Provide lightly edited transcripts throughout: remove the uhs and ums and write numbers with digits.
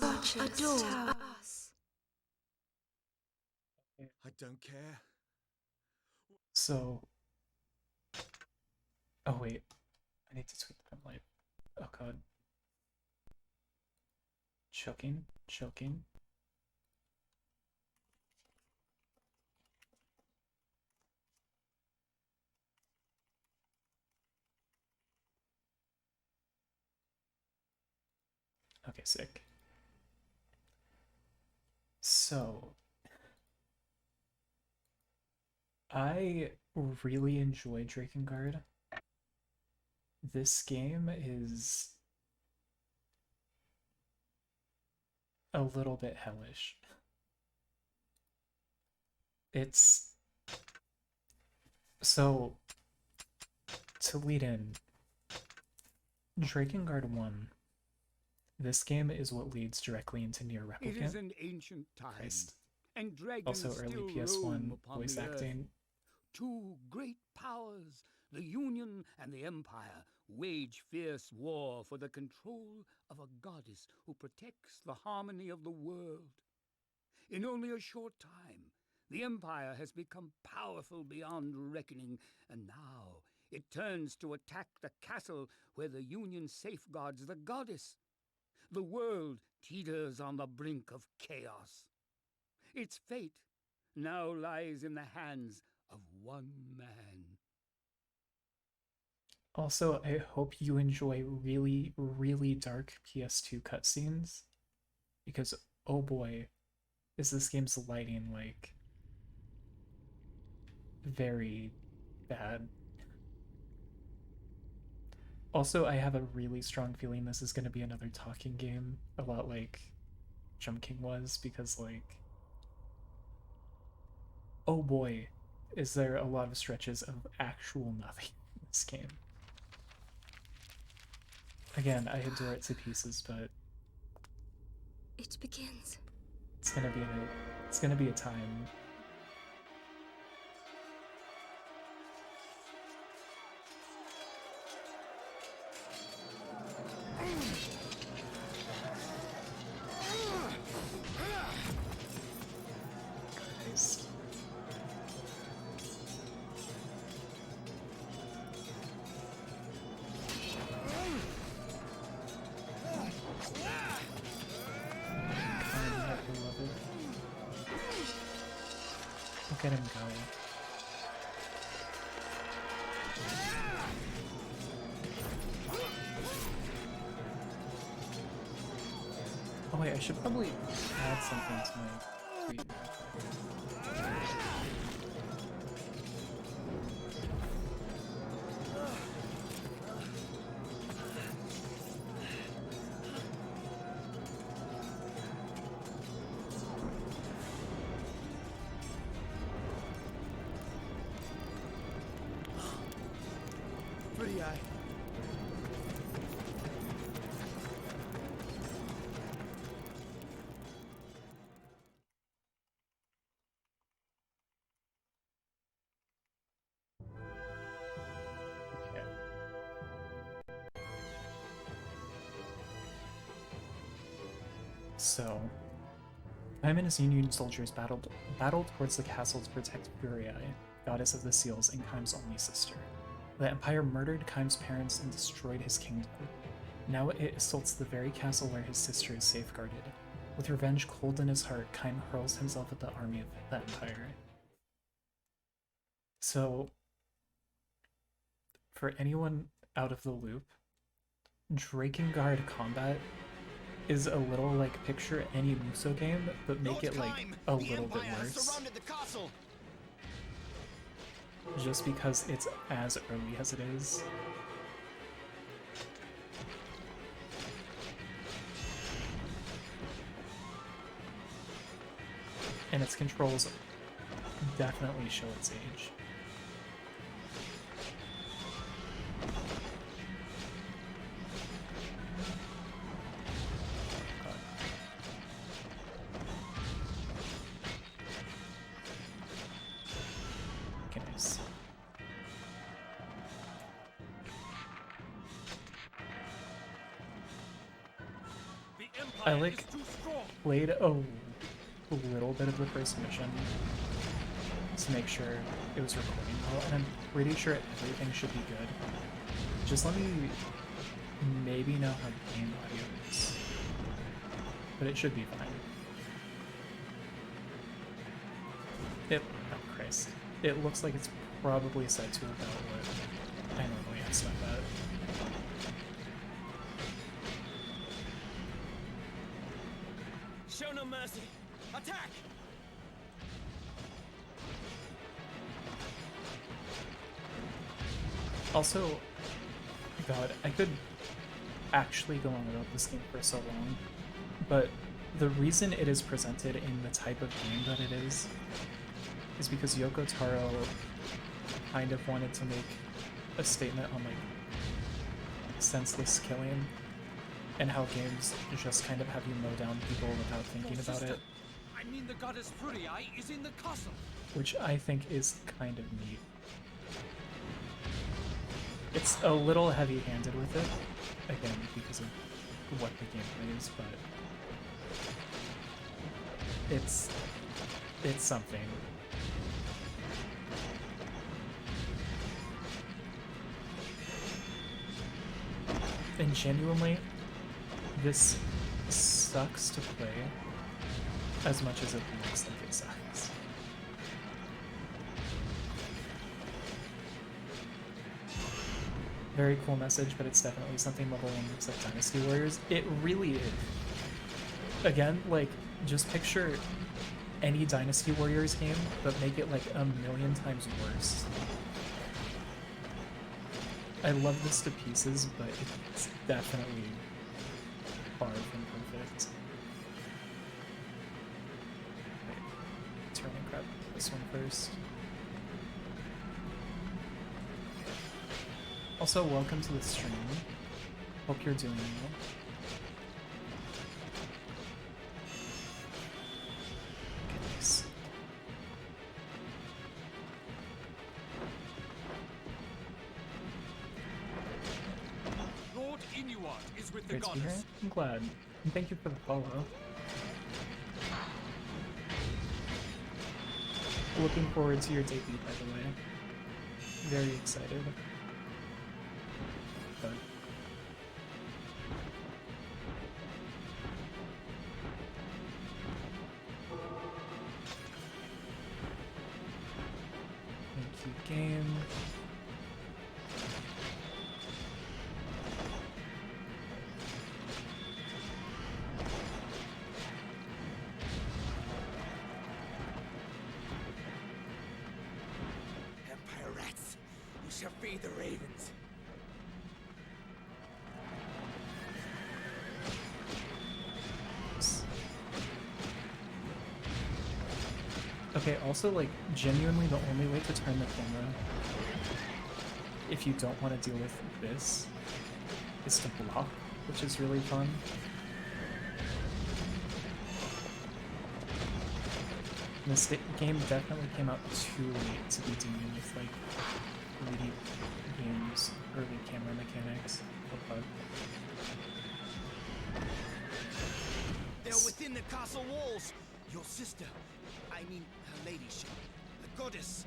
Such a door. I don't care. So, oh wait, I need to tweet that I'm live. Oh god. Choking, choking. Okay, sick. So, I really enjoy Drakengard. This game is a little bit hellish. It's so to lead in Drakengard 1. This game is what leads directly into Near Replicant. It is an ancient time, Christ. and dragons Also still early roam PS1 upon voice the earth. acting. Two great powers, the Union and the Empire, wage fierce war for the control of a goddess who protects the harmony of the world. In only a short time, the Empire has become powerful beyond reckoning, and now it turns to attack the castle where the Union safeguards the goddess. The world teeters on the brink of chaos. Its fate now lies in the hands of one man. Also, I hope you enjoy really, really dark PS2 cutscenes, because oh boy, is this game's lighting like very bad. Also, I have a really strong feeling this is going to be another talking game, a lot like Jump King was, because like oh boy, is there a lot of stretches of actual nothing in this game. Again, I adore it to pieces, but It begins. it's gonna be a time. Christ. Look at him go. Oh wait, I should probably add something to my tweet. Pretty eye. Okay. So, Time and his Union soldiers battled towards the castle to protect Buriai, goddess of the seals and Kaim's only sister. The Empire murdered Kaim's parents and destroyed his kingdom. Now it assaults the very castle where his sister is safeguarded. With revenge cold in his heart, Kaim hurls himself at the army of the Empire. So, for anyone out of the loop, Drakengard combat is a little like picture any Muso game, but make it like a little bit worse. Just because it's as early as it is. And its controls definitely show its age. Okay, nice. I like played a little bit of the first mission to make sure it was recording well, and I'm pretty sure everything should be good. Just let me maybe know how game audio is, but it should be fine. Oh Christ. It looks like it's probably set to about what I normally have stuff at. Show no mercy. Attack! Also, God, I could actually go on about this game for so long, but the reason it is presented in the type of game that it is because Yoko Taro kind of wanted to make a statement on like senseless killing and how games just kind of have you mow down people without thinking about it. I mean, the goddess Furiae is in the castle. Which I think is kind of neat. It's a little heavy-handed with it, again, because of what the gameplay is, but it's something. And genuinely, this sucks to play as much as it looks like it sucks. Very cool message, but it's definitely something level 1 looks like Dynasty Warriors. It really is. Again, like, just picture any Dynasty Warriors game, but make it like a million times worse. I love this to pieces, but it's definitely far from perfect. Wait, turn and grab this one first. Also, welcome to the stream. Hope you're doing well. Goodness. Lord Inuart is with the Great to be here. goddess. I'm glad. And thank you for the follow. Looking forward to your debut, by the way. Very excited. But thank you, game. Empire rats, you shall feed the ravens. Okay, also, like, genuinely the only way to turn the camera, if you don't want to deal with this, is to block, which is really fun. This game definitely came out too late to be dealing with, like, 3D games, early camera mechanics. Oh, They're within the castle walls. Your sister, I mean her ladyship, the goddess.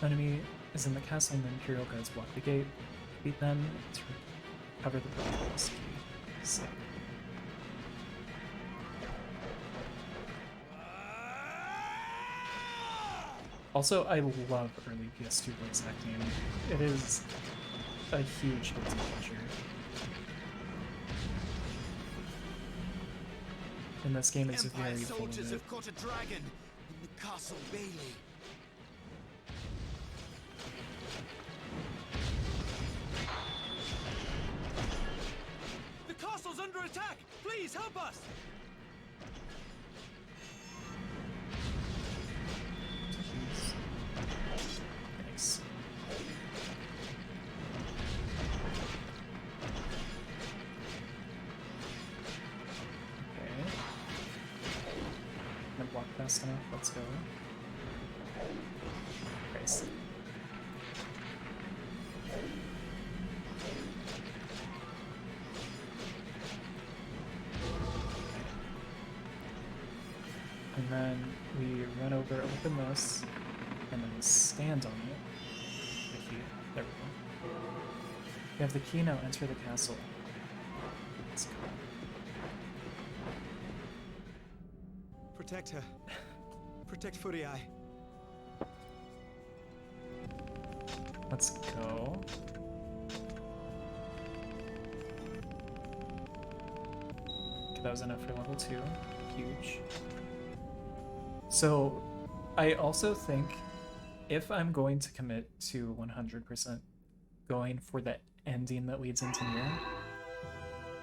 Enemy is in the castle and the Imperial Guards block the gate. Beat them to recover the protocols. Sick. Also, I love early PS2 voice acting. It is a huge guilty pleasure. And this game is Empire very full soldiers of it. have caught a dragon in the castle bailey. The castle's under attack! Please help us! Nice. Okay. Gonna block fast enough. Let's go. Christ. And then we run over, open this, and then stand on it. The key. There we go. You have the key now, enter the castle. Let's go. Protect her. Protect Furiai. Let's go. Okay, that was enough for level 2. Huge. So, I also think if I'm going to commit to 100% going for the ending that leads into Nier,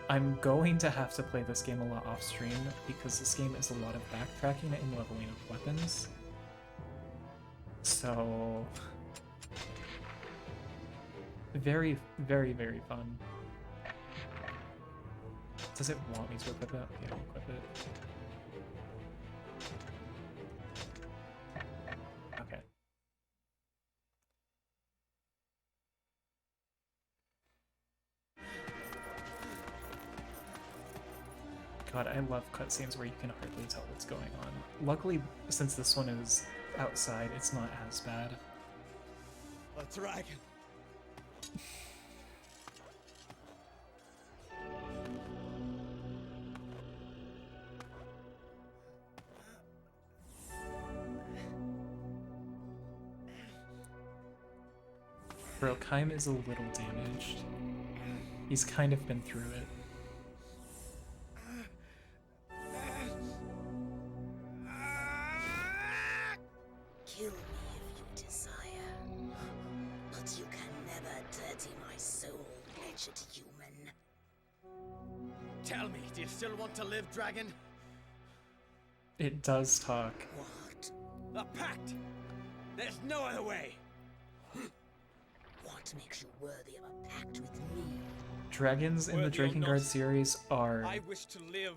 I'm going to have to play this game a lot off stream because this game is a lot of backtracking and leveling of weapons. So, very, very, very fun. Does it want me to equip it? Okay, I'll equip it. Okay. God, I love cutscenes where you can hardly tell what's going on. Luckily, since this one is outside, it's not as bad. A dragon. Bro, Kaim is a little damaged. He's kind of been through it. Kill me if you desire, but you can never dirty my soul, wretched human. Tell me, do you still want to live, dragon? It does talk. What? A pact! There's no other way! What makes you worthy of a pact with me? Dragons in the Worthy or Drakengard not, series are I wish to live.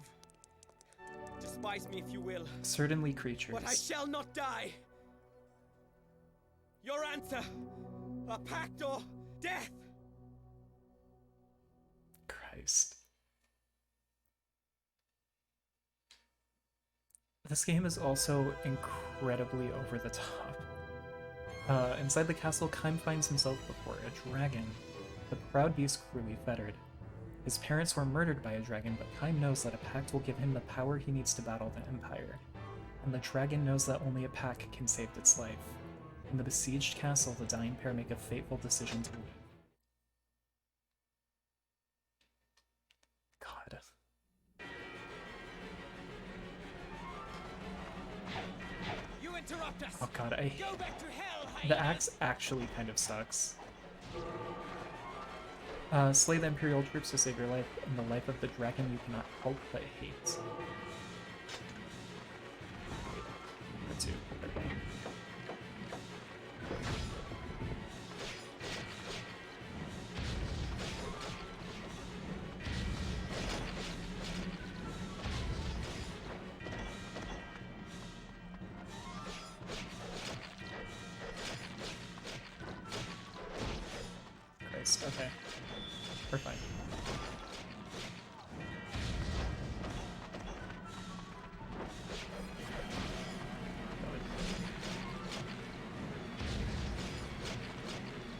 Despise me if you will, certainly creatures. but I shall not die. Your answer, a pact or death? Christ. This game is also incredibly over the top. Inside the castle, Kaim finds himself before a dragon, the proud beast cruelly fettered. His parents were murdered by a dragon, but Kaim knows that a pact will give him the power he needs to battle the Empire. And the dragon knows that only a pact can save its life. In the besieged castle, the dying pair make a fateful decision to leave. God. You interrupt us! Oh god, Go back to hell, the hyena! axe actually kind of sucks. Slay the Imperial troops to save your life, and the life of the dragon you cannot help but hate. Or two. Okay. Christ, okay. We're fine.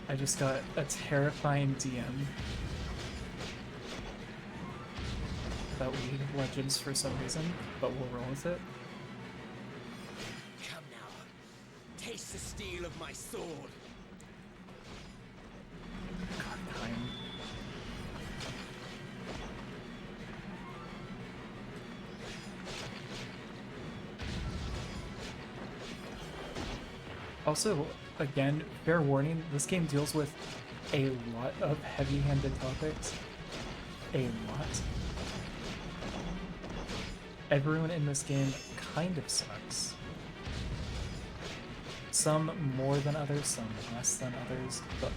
I just got a terrifying DM about League of Legends for some reason, but we'll roll with it. Come now. Taste the steel of my sword. God, Kaim. Also, again, fair warning, this game deals with a lot of heavy-handed topics. A lot. Everyone in this game kind of sucks. Some more than others, some less than others, but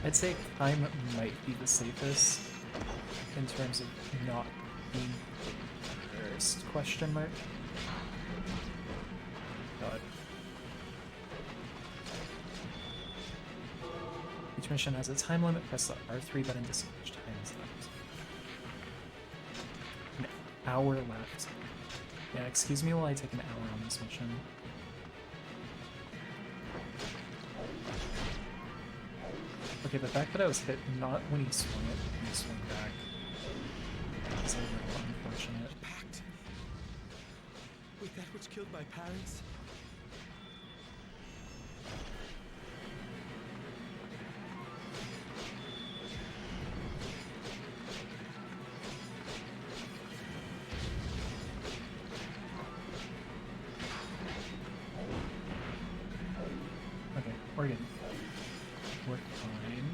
I'd say Kaim might be the safest in terms of not being the worst, question mark. God. Each mission has a time limit. Press the R3 button to see which time is left. hour left. Yeah, excuse me while I take an hour on this mission. Okay, the fact that I was hit not when he swung it, but when he swung back is a little unfortunate. Pact with that which killed my parents. Okay, we're good. We're fine.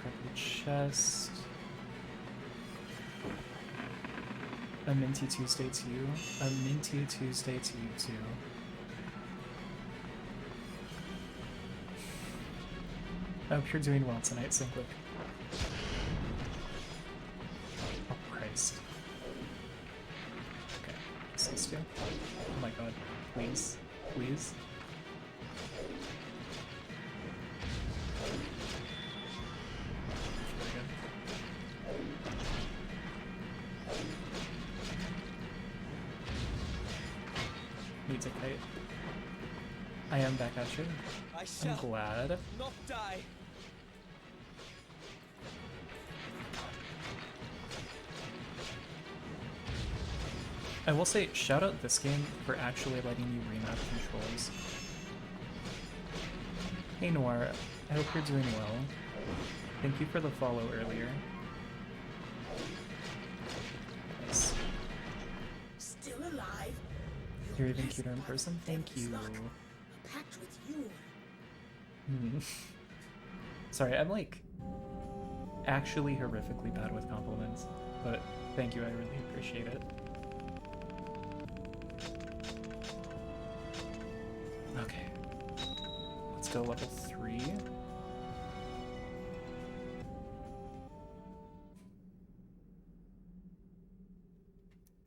Grab the chest. A minty Tuesday to you. A minty Tuesday to you too. I hope you're doing well tonight, Synclick. Oh Christ. Okay, just these two. Oh my god. Please. Please. Very good. Need to kite. I am back at you. I I'm shall glad. not die. I will say, shout out this game for actually letting you remap controls. Hey Noir, I hope you're doing well. Thank you for the follow earlier. Nice. Still alive? You're even cuter in person? Thank you. A pact with you. Sorry, I'm like actually horrifically bad with compliments, but thank you, I really appreciate it. Okay, let's go level 3.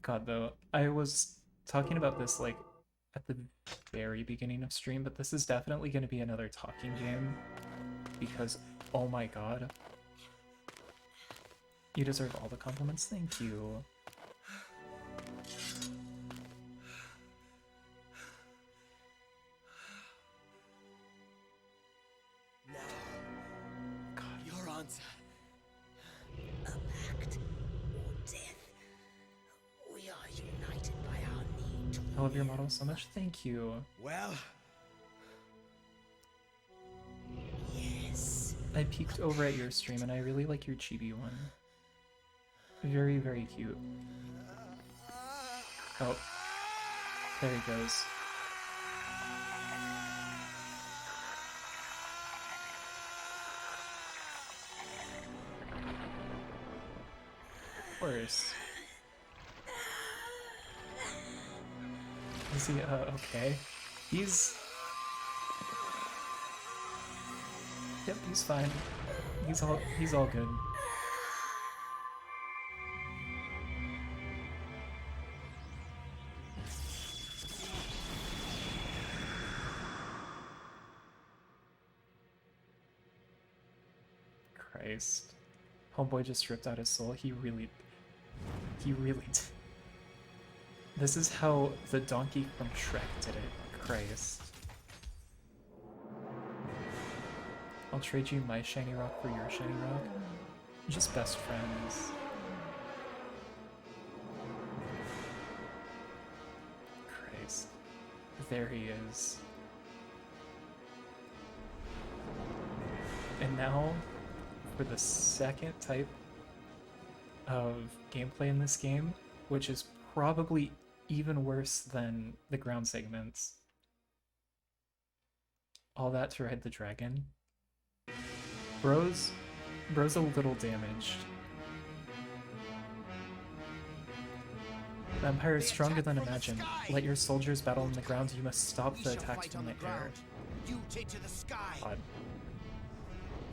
God, though, I was talking about this like at the very beginning of stream, but this is definitely going to be another talking game because, oh my god, you deserve all the compliments. Thank you. Now, your answer. A pact or death. We are united by our need to I love your model so much. Thank you. Well, Yes. I peeked over at your stream and I really like your chibi one. Very, very cute. Oh, there he goes. Of course. Is he, okay. He's... Yep, he's fine. He's all good. Christ. Homeboy just ripped out his soul. He really did. This is how the donkey from Shrek did it. Christ. I'll trade you my shiny rock for your shiny rock. Just best friends. Christ. There he is. And now, for the second type of gameplay in this game, which is probably even worse than the ground segments. All that to ride the dragon. Bro's a little damaged. The Empire is stronger than imagined. Let your soldiers battle on the ground. You must stop the attacks from the air. You take to the sky. God.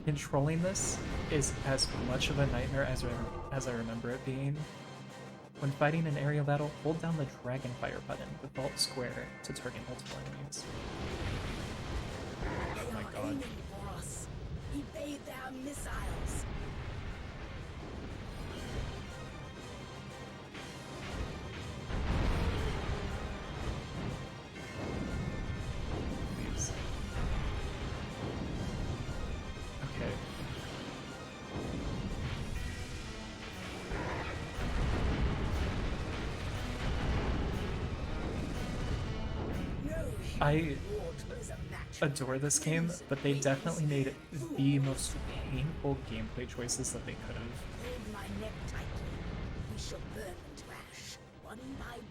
Controlling this is as much of a nightmare as I remember it being. When fighting an aerial battle, hold down the Dragon Fire button with Alt Square to target multiple enemies. Oh my god. Aiming for us. Evade their missiles. I Mortal is a natural adore this game, but they definitely made the most painful gameplay choices that they could have. Hold my neck tightly. We shall burn them to ash, one by one.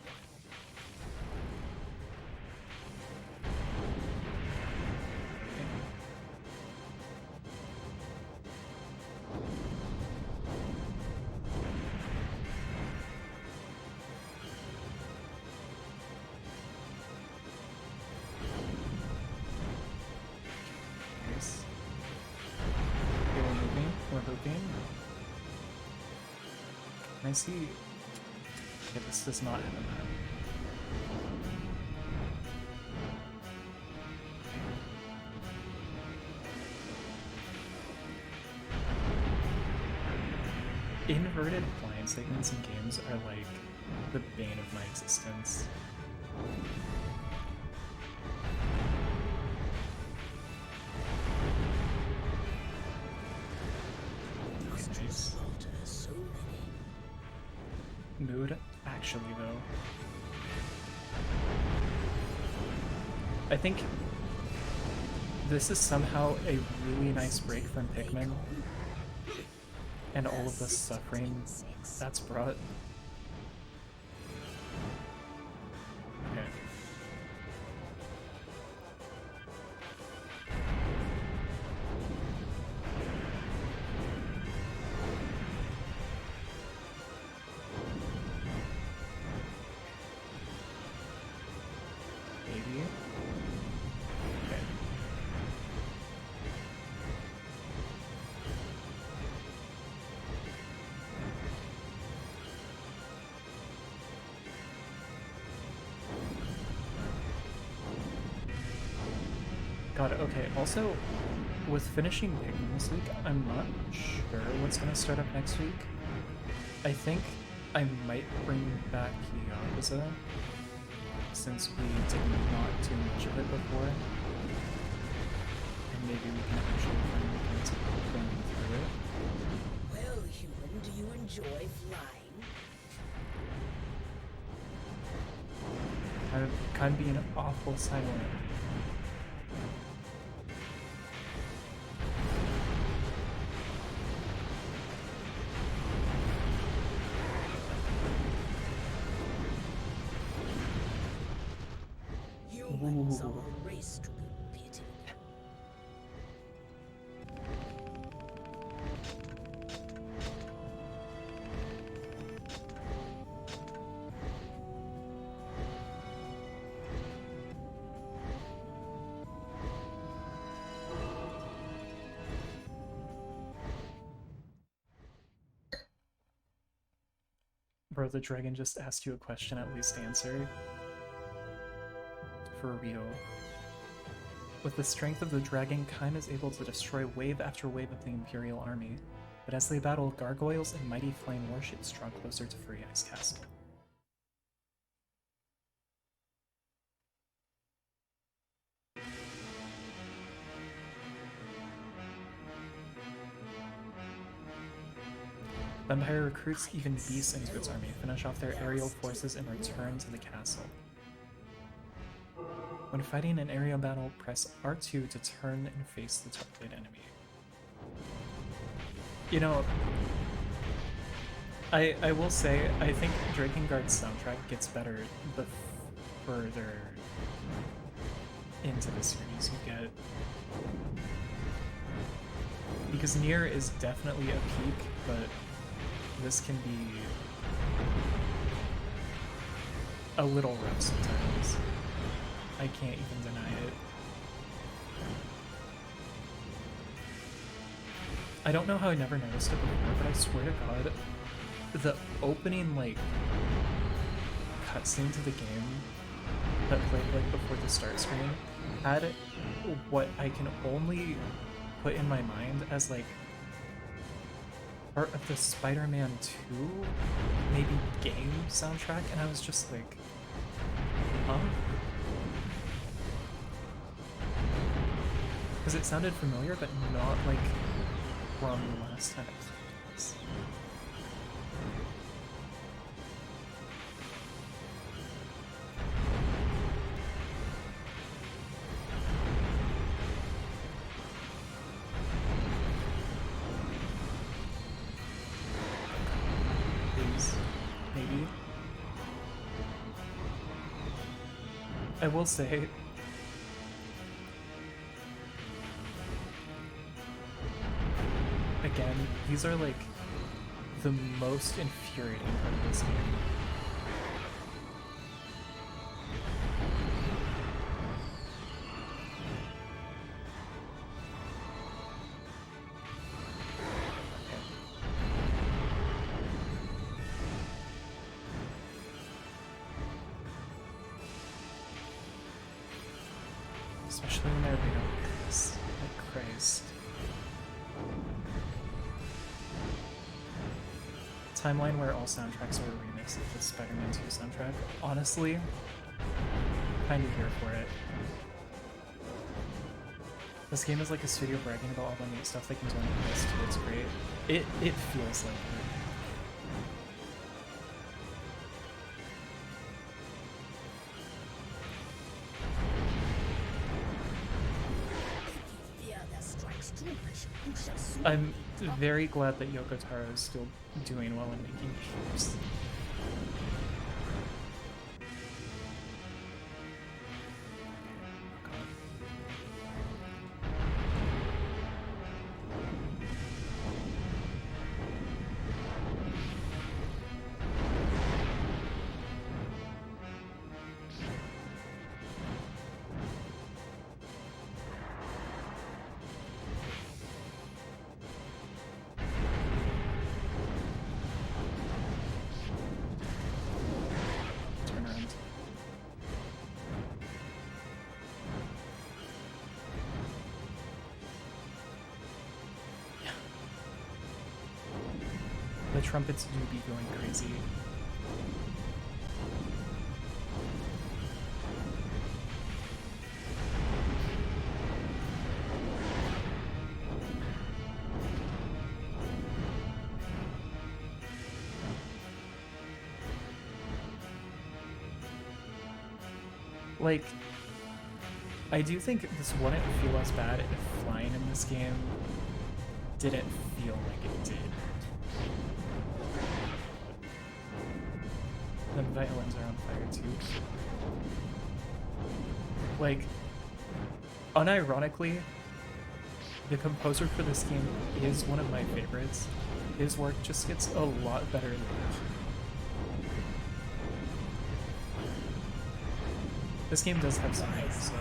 Nice. Okay, we're moving. We're hoping. Can I see? Okay, this does not have a map. Inverted flying segments in games are like the bane of my existence. Nice. Slaughter so many. Mood, actually, though. I think this is somehow a really nice break from Pikmin and all of the suffering that's brought. Okay. Maybe. Okay. God, okay, also, with finishing Pikmin this week, I'm not sure what's gonna start up next week. I think I might bring back Yakuza, since we did not do much of it before. And maybe we can actually find ways of going through it. Well, human, do you enjoy flying? Kind of being awful silent. Humans are Ooh. a race to be pitied. Bro, the dragon just asked you a question, at least answer. For real. With the strength of the dragon, Kain is able to destroy wave after wave of the Imperial army, but as they battle, gargoyles and mighty flame warships draw closer to Free Ice Castle. The Empire recruits even beasts into its army, finish off their aerial forces, and return to the castle. When fighting an aerial battle, press R2 to turn and face the targeted enemy. You know, I will say, I think Drakengard's soundtrack gets better the further into the series you get. Because Nier is definitely a peak, but this can be a little rough sometimes. I can't even deny it. I don't know how I never noticed it before, but I swear to God, the opening, like, cutscene to the game that played, like, before the start screen had what I can only put in my mind as, like, part of the Spider-Man 2, maybe game soundtrack, and I was just like, huh? Because it sounded familiar, but not like from the last time I played this. I will say, again, these are like the most infuriating part of this game. Especially when they're videos. Like Christ. Timeline where all soundtracks are a remix of the Spider-Man 2 soundtrack. Honestly, kinda here for it. This game is like a studio bragging about all the neat stuff they can do on the PS2. It's great. It feels like it. I'm very glad that Yoko Taro is still doing well in making games. The trumpets do be going crazy. Like, I do think this wouldn't feel as bad if flying in this game didn't feel like it did. The violins are on fire too. Like, unironically, the composer for this game is one of my favorites. His work just gets a lot better than this game does have some hits, so.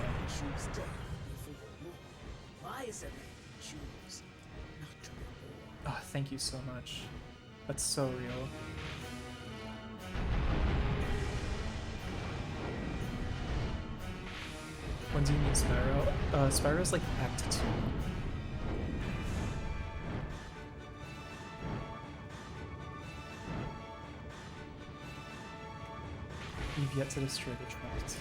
Oh, thank you so much. That's so real. When do you meet Spyro? Spyro's like Act 2. You've yet to destroy the tract.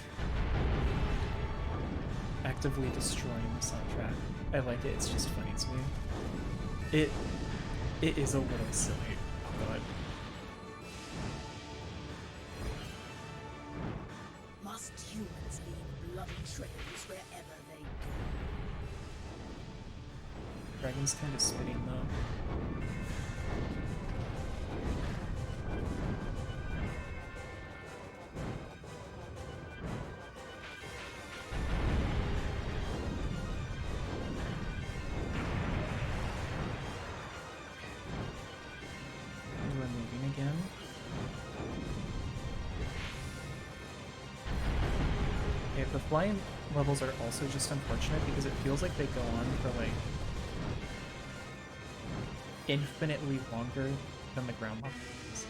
Actively destroying the soundtrack. I like it, it's just funny to me. It is a little silly, but... Must humans leave bloody trails wherever they go? Dragon's kind of spitting though. We're moving again. Okay, the flying levels are also just unfortunate because it feels like they go on for like infinitely longer than the ground levels.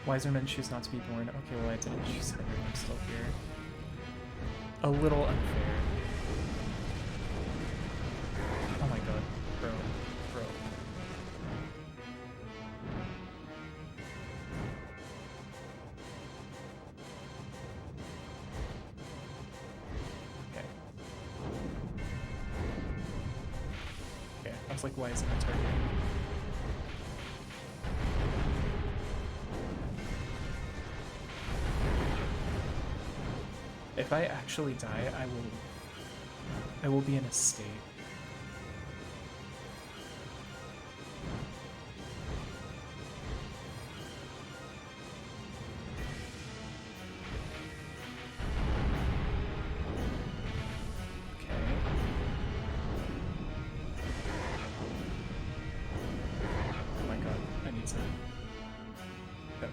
Wiser men choose not to be born. Okay, well I didn't choose either, I'm still here. A little unfair. Oh my god, bro. Okay, I was like, why isn't it targeting? If I actually die, I will be in a state. Go.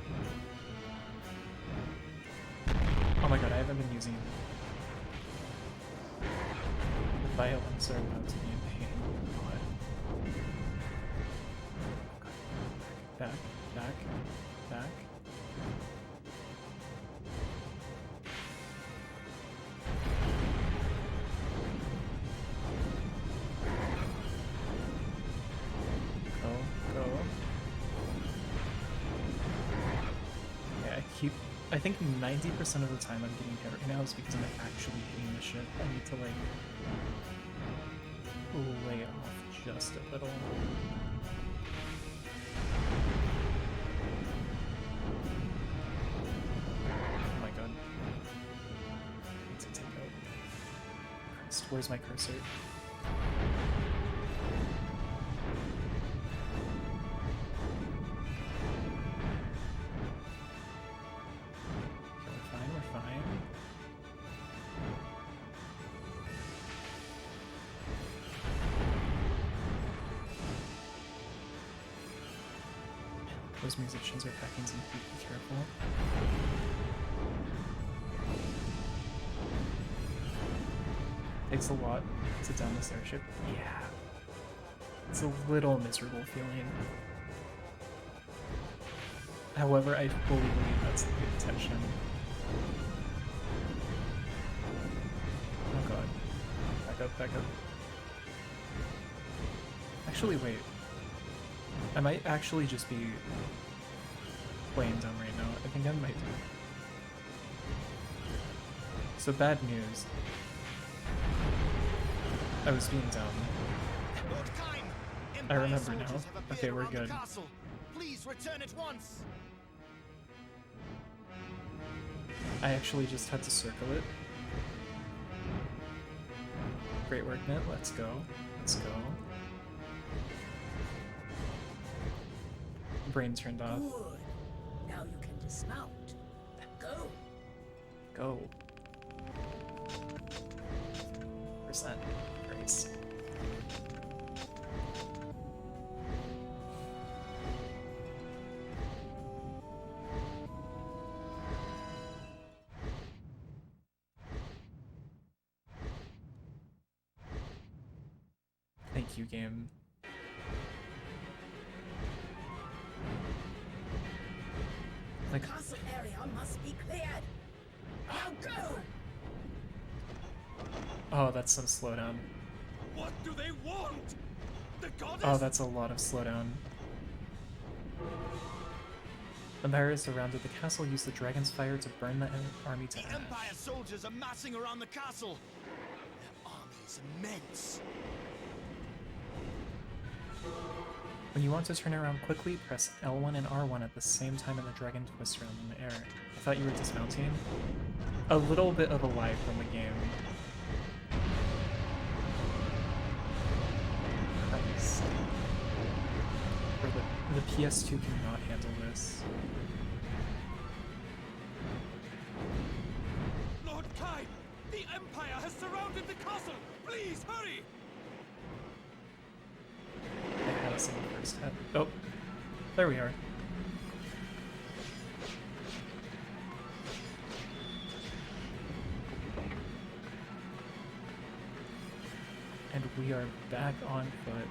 Oh my god, I haven't been using... The violins are about to be in pain. God. Back, back, back. Go, go. Okay, I think 90% of the time I'm getting hit right now is because I'm actually hitting the ship. I need to, like, lay it off just a little. Oh my god. I need to take out. Christ, where's my cursor? We're fine. Those musicians are packing some feet, be careful. Takes a lot to down this airship. Yeah. It's a little miserable feeling. However, I fully believe that's the intention. Oh god. Back up, back up. Actually, wait. I might actually just be playing dumb right now. I think I might do. So bad news. I was being dumb. Lord Kine, I remember Empire now. soldiers have appeared Okay, we're around the good. castle. Please return at once. I actually just had to circle it. Great work, Nit. Let's go. Let's go. Brain turned off. Good. Now you can dismount. Go. Go. Percent. Grace. Thank you, game. The Like, castle area must be cleared. Now go. oh, that's some slowdown. What do they want? The goddess? Oh, that's a lot of slowdown. The Empire surrounded the castle, used the dragon's fire to burn the army to The ash. Empire soldiers are massing around the castle. Their army is immense. When you want to turn around quickly, press L1 and R1 at the same time and the dragon twists around in the air. I thought you were dismounting. A little bit of a lie from the game. Christ. Or the PS2 cannot handle this. Lord Kine, the Empire has surrounded the castle. Please hurry. I had us in the first head. Oh, there we are. And we are back on foot.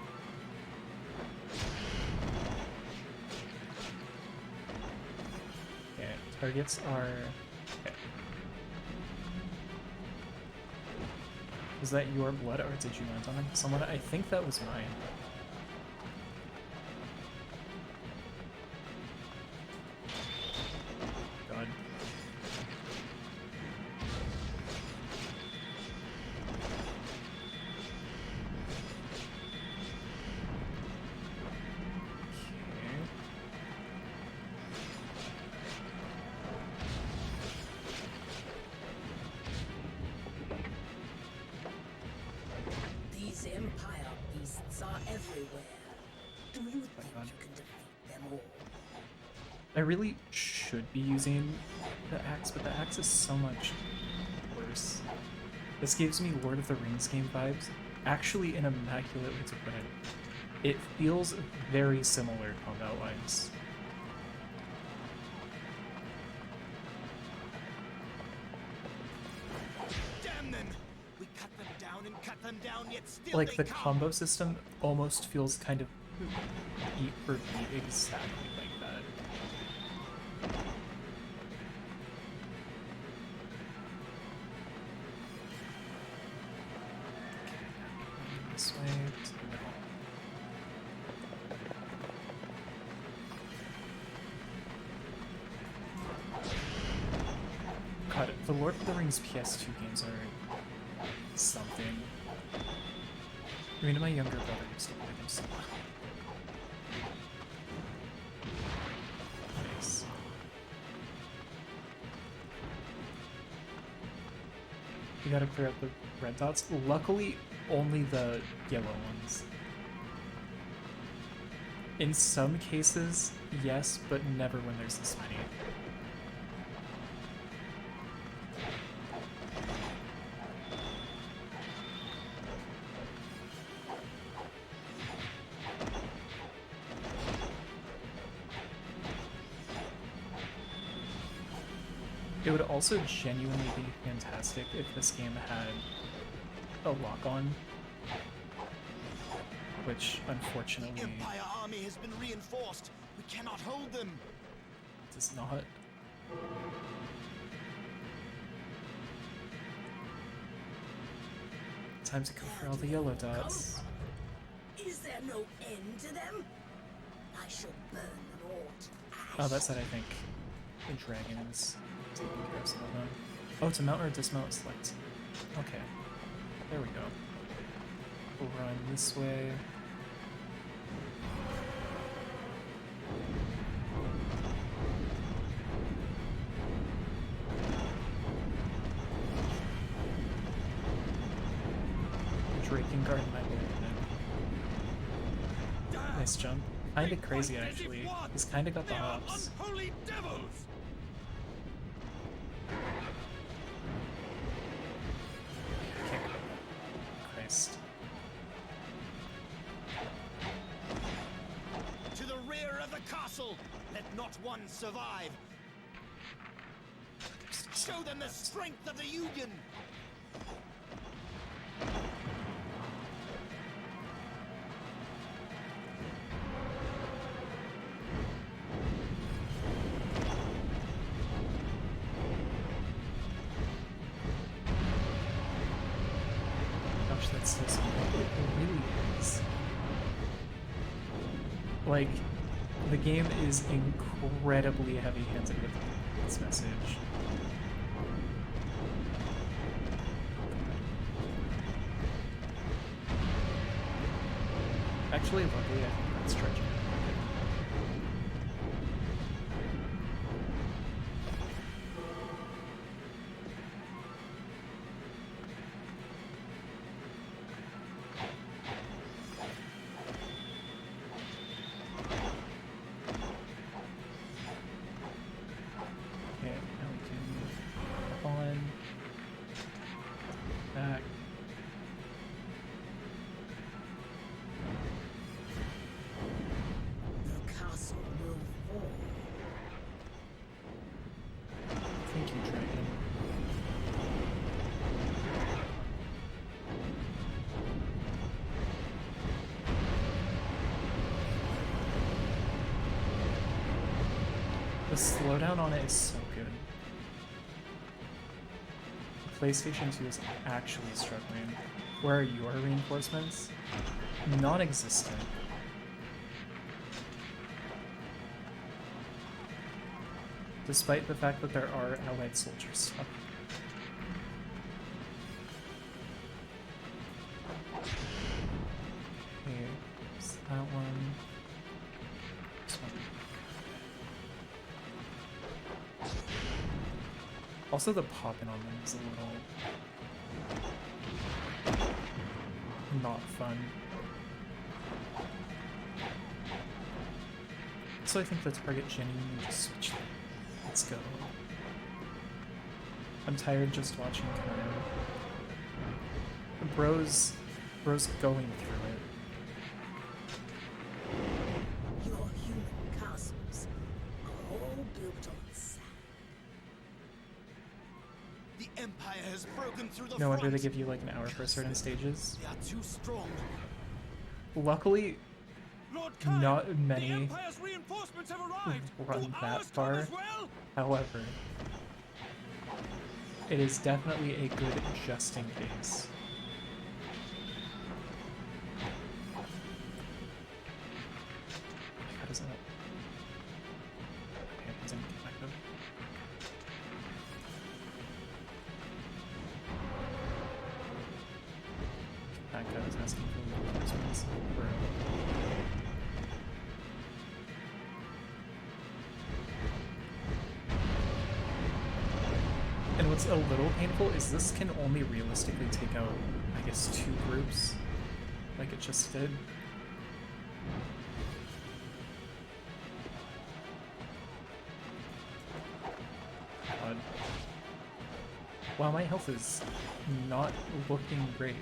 Okay, targets are... Okay. Was that your blood or did you land on someone? I think that was mine. God. Okay. These Empire beasts are everywhere. Do you think God. you can defeat them all? I really should be using the axe, but the axe is so much worse. This gives me Lord of the Rings game vibes. Actually, an immaculate way to put it. It feels very similar combat-wise. down and cut them down, yet still like they the come. combo system almost feels kind of beat for beat exactly like that. Okay, this way to the middle. God, the Lord of the Rings PS2 games are something. I mean, my younger brother used to play them so well. Nice. You gotta clear out the red dots. Luckily, only the yellow ones. In some cases, yes, but never when there's this many. It would also genuinely be fantastic if this game had a lock-on, which unfortunately The Empire army has been reinforced. We cannot hold them. does not. Time to go for all the yellow dots. Is there no end to them? I shall burn them all to ash. Oh, that said, I think the dragon is taking care of some of them. Oh, to mount or dismount, select. Okay, there we go. We'll run this way. Drakengard might be in it. Nice jump. Kinda crazy, actually. He's kinda got the hops. Unholy devils! Kick. Christ. To the rear of the castle! Let not one survive! Show them the strength of the Union! Gosh, that's so small. It really is. Like, the game is incredibly heavy-handed with its message. Actually, luckily, I think that's stretching. Okay, now we can move on. Back. The castle will fall. Thank you, Dragon. The slowdown on it is so good. PlayStation 2 is actually struggling. Where are your reinforcements? Non-existent. Despite the fact that there are allied soldiers. Okay, there's that one. This one. Also, the popping on them is a little not fun. So I think the target genuinely just switch them. Let's go. I'm tired just watching kind of bros going through it. Your human castles are all built on sand. The Empire has broken through the No wonder they front. give you like an hour for certain stages. They are too strong. Luckily, Lord Kyle, not the many Empire's reinforcements have arrived. run Do that ours come far. as well? However, it is definitely a good just in case. How does that? Okay, it doesn't get back up. That guy was asking for reinforcements. Bro. And what's a little painful is this can only realistically take out, I guess, 2 groups, like it just did. God. Wow, my health is not looking great.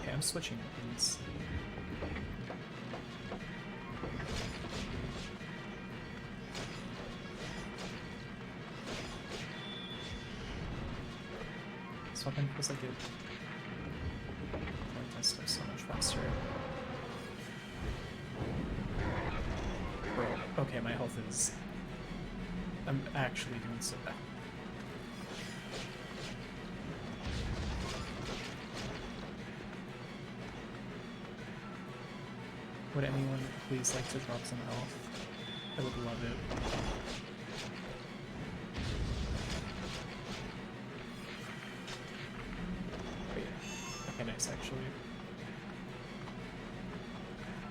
Okay, I'm switching weapons. This weapon feels like it does stuff so much faster. Bro, okay, my health is... I'm actually doing so bad. Would anyone please like to drop some health? I would love it. Wait. Okay, nice, actually.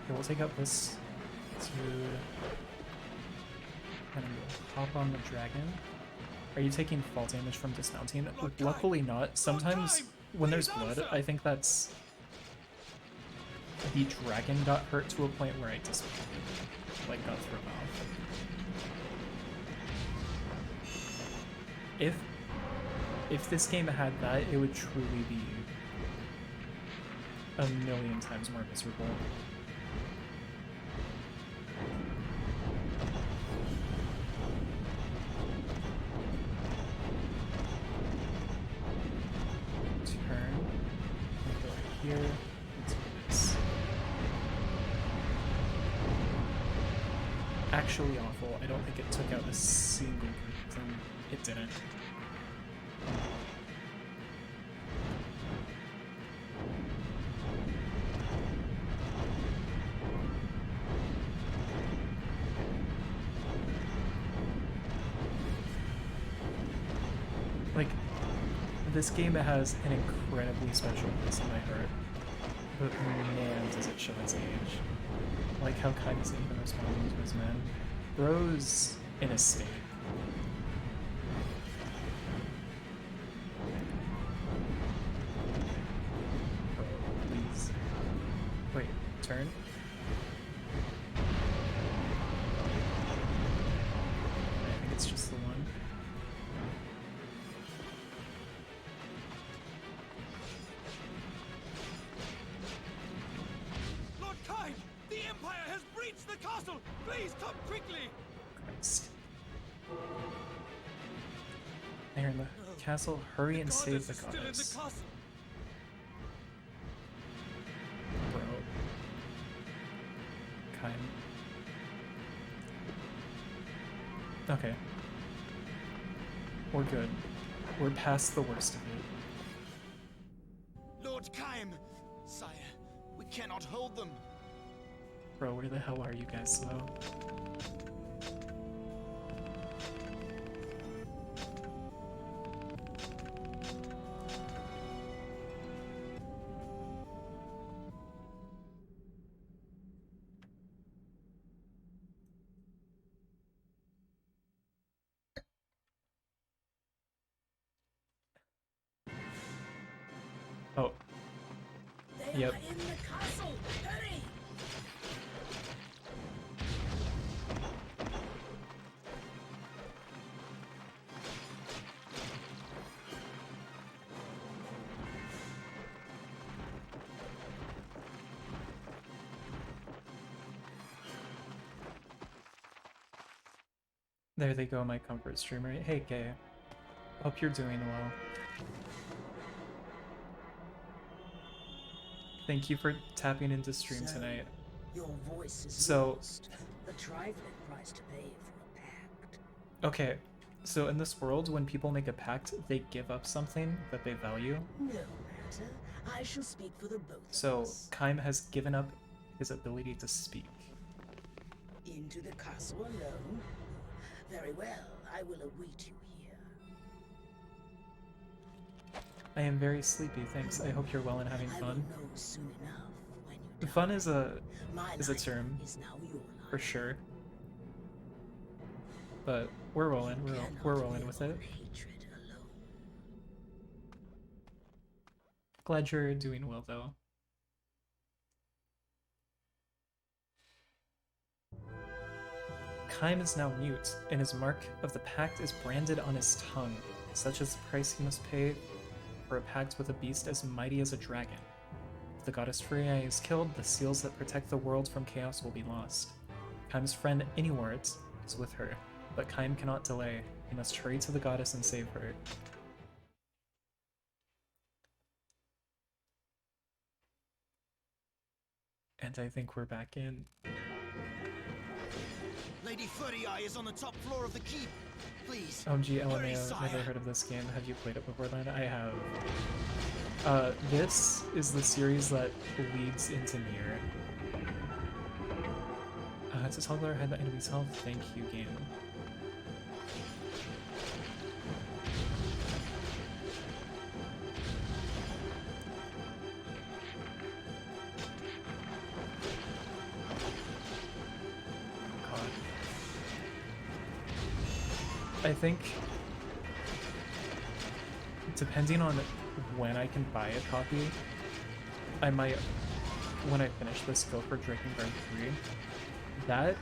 Okay, we'll take out this to... And we'll hop on the dragon. Are you taking fall damage from dismounting? Luckily not. Sometimes when there's blood, I think that's... The dragon got hurt to a point where I just, like, got thrown off. If this game had that, it would truly be a million times more miserable. Turn. Go right here. Let's do this. Actually awful. I don't think it took out a single group of them. It didn't. Like, this game has an incredibly special place in my heart, but man, does it show its age. Like, how kind is it even responding to his men? Bro's in a state. Bro, please. Wait, turn? I think it's just the one. Lord Kyle, the Empire has breached the castle. Please come quickly. Christ. They're in the castle. Hurry and save the Still in the goddess. castle. Bro. Kind. Okay. We're good. We're past the worst of it. Lord Kaim! Sire, we cannot hold them. Bro, where the hell are you guys, though? Oh, They Yep. are in the castle. Hurry! There they go, my comfort streamer. Hey, Gay. Hope you're doing well. Thank you for tapping into stream tonight. Your voice is So- lost. A trifling price to pay for a pact. Okay, so in this world, when people make a pact, they give up something that they value. No matter. I shall speak for the both So, of us. Kaim has given up his ability to speak. Into the castle alone? Very well. I will await you here. I am very sleepy, thanks. I hope you're well and having I will fun. know soon enough when you die. Fun is a My is a life term, is now your for life. sure. But we're rolling, You we're cannot rolling live with on it. hatred alone. Glad you're doing well, though. Kaim is now mute, and his mark of the pact is branded on his tongue, such as the price he must pay for a pact with a beast as mighty as a dragon. If the goddess Freya is killed, the seals that protect the world from chaos will be lost. Kaim's friend Iniwart is with her, but Kaim cannot delay. He must hurry to the goddess and save her. And I think we're back in. Lady Furry Eye is on the top floor of the keep. Please. OMG hurry, LMAO, sire. never heard of this game. Have you played it before then? I have. This is the series that leads into Nier. To toggle our head the enemy's health, thank you, game. God. I think, depending on when I can buy a copy, I might, when I finish this, go for Drakengard 3. That,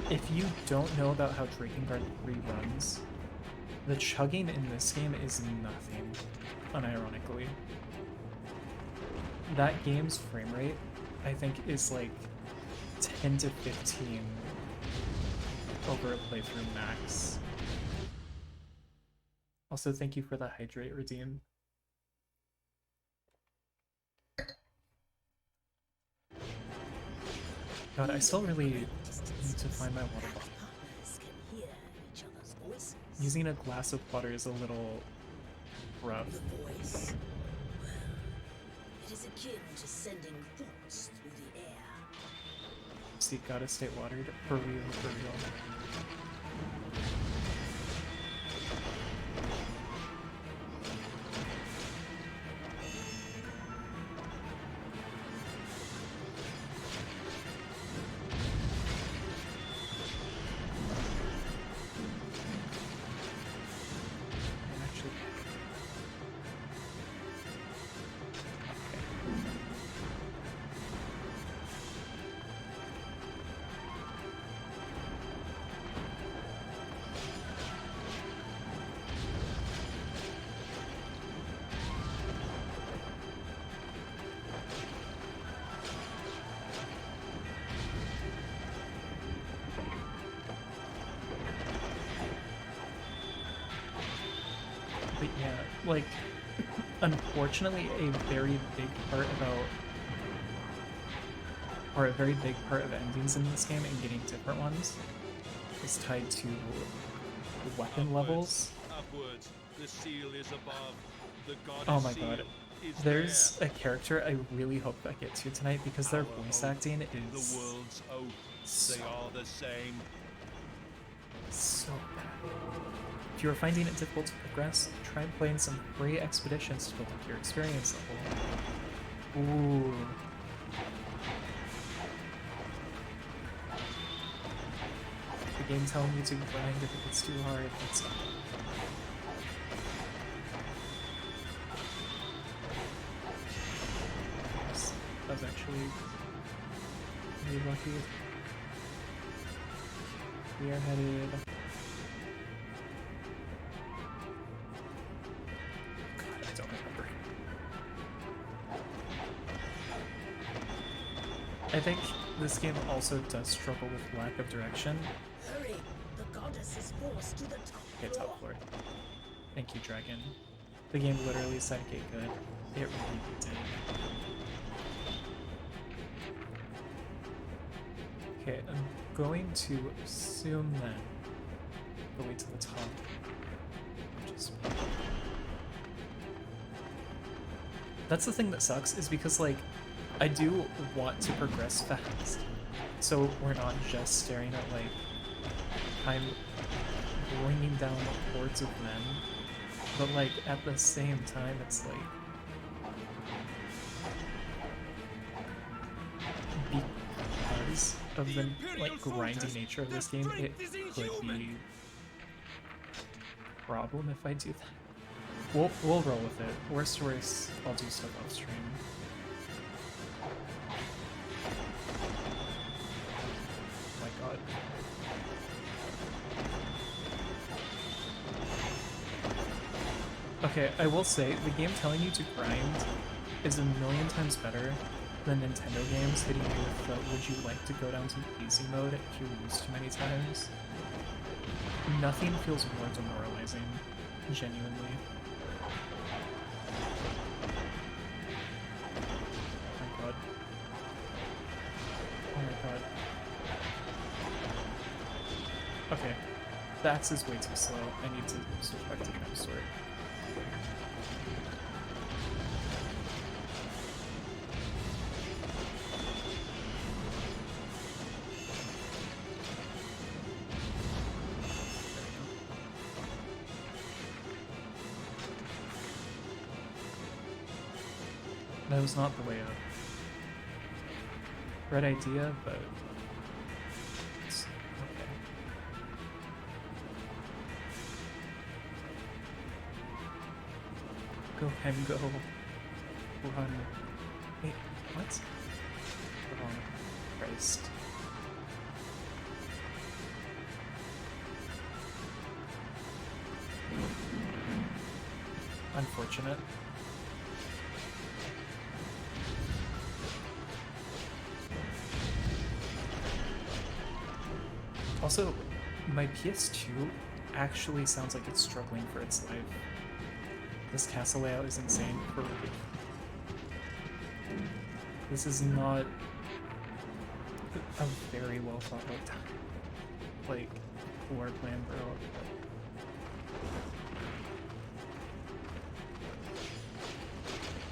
if you don't know about how Drakengard 3 runs, the chugging in this game is nothing, unironically. That game's frame rate, I think, is like 10 to 15 over a playthrough max. Also, thank you for the hydrate redeem. God, I still really need to find my water bottle. Partners can hear each other's voices. Using a glass of water is a little rough. The voice. Well, it is akin to sending thoughts through the air. See, gotta stay watered. For real, for real. And actually... Okay. But yeah, like, unfortunately, a very big part about, or a very big part of endings in this game and getting different ones is tied to weapon levels. Upwards. The seal is above. The goddess Oh my seal god. is There's there. a character I really hope I get to tonight because their Our voice oath, acting The is world's oath. so They are the same. so bad. If you are finding it difficult to progress, try playing some free expeditions to build up your experience level. Ooh. The game telling you to grind if it gets too hard, it's not. That was actually really lucky. We are headed. God, I don't remember. I think this game also does struggle with lack of direction. Hurry! The goddess is forced to the top Okay, floor. top floor. Thank you, Dragon. The game literally said get good. It really did. Okay, I'm going to assume then the way to the top. Which is... That's the thing that sucks, is because, like, I do want to progress fast. So we're not just staring at, like, time bringing down hordes of men. But, like, at the same time, it's like... Because of the, like, grindy nature of this game, it could be a problem if I do that. We'll roll with it. Worst to worst, I'll do stuff off stream. Oh my god. Okay, I will say, the game telling you to grind is a million times better than Nintendo games hitting you with the would you like to go down to easy mode if you lose too many times. Nothing feels more demoralizing, genuinely. Oh my god. Oh my god. Okay. The axe is way too slow. I need to switch back to Sword. That was not the way up. Right idea, but it's okay. Go and go. Run. Wait, what? Oh, Christ. Unfortunate. Also, my PS2 actually sounds like it's struggling for its life. This castle layout is insane for real. This is not a very well thought out, like, floor plan, bro.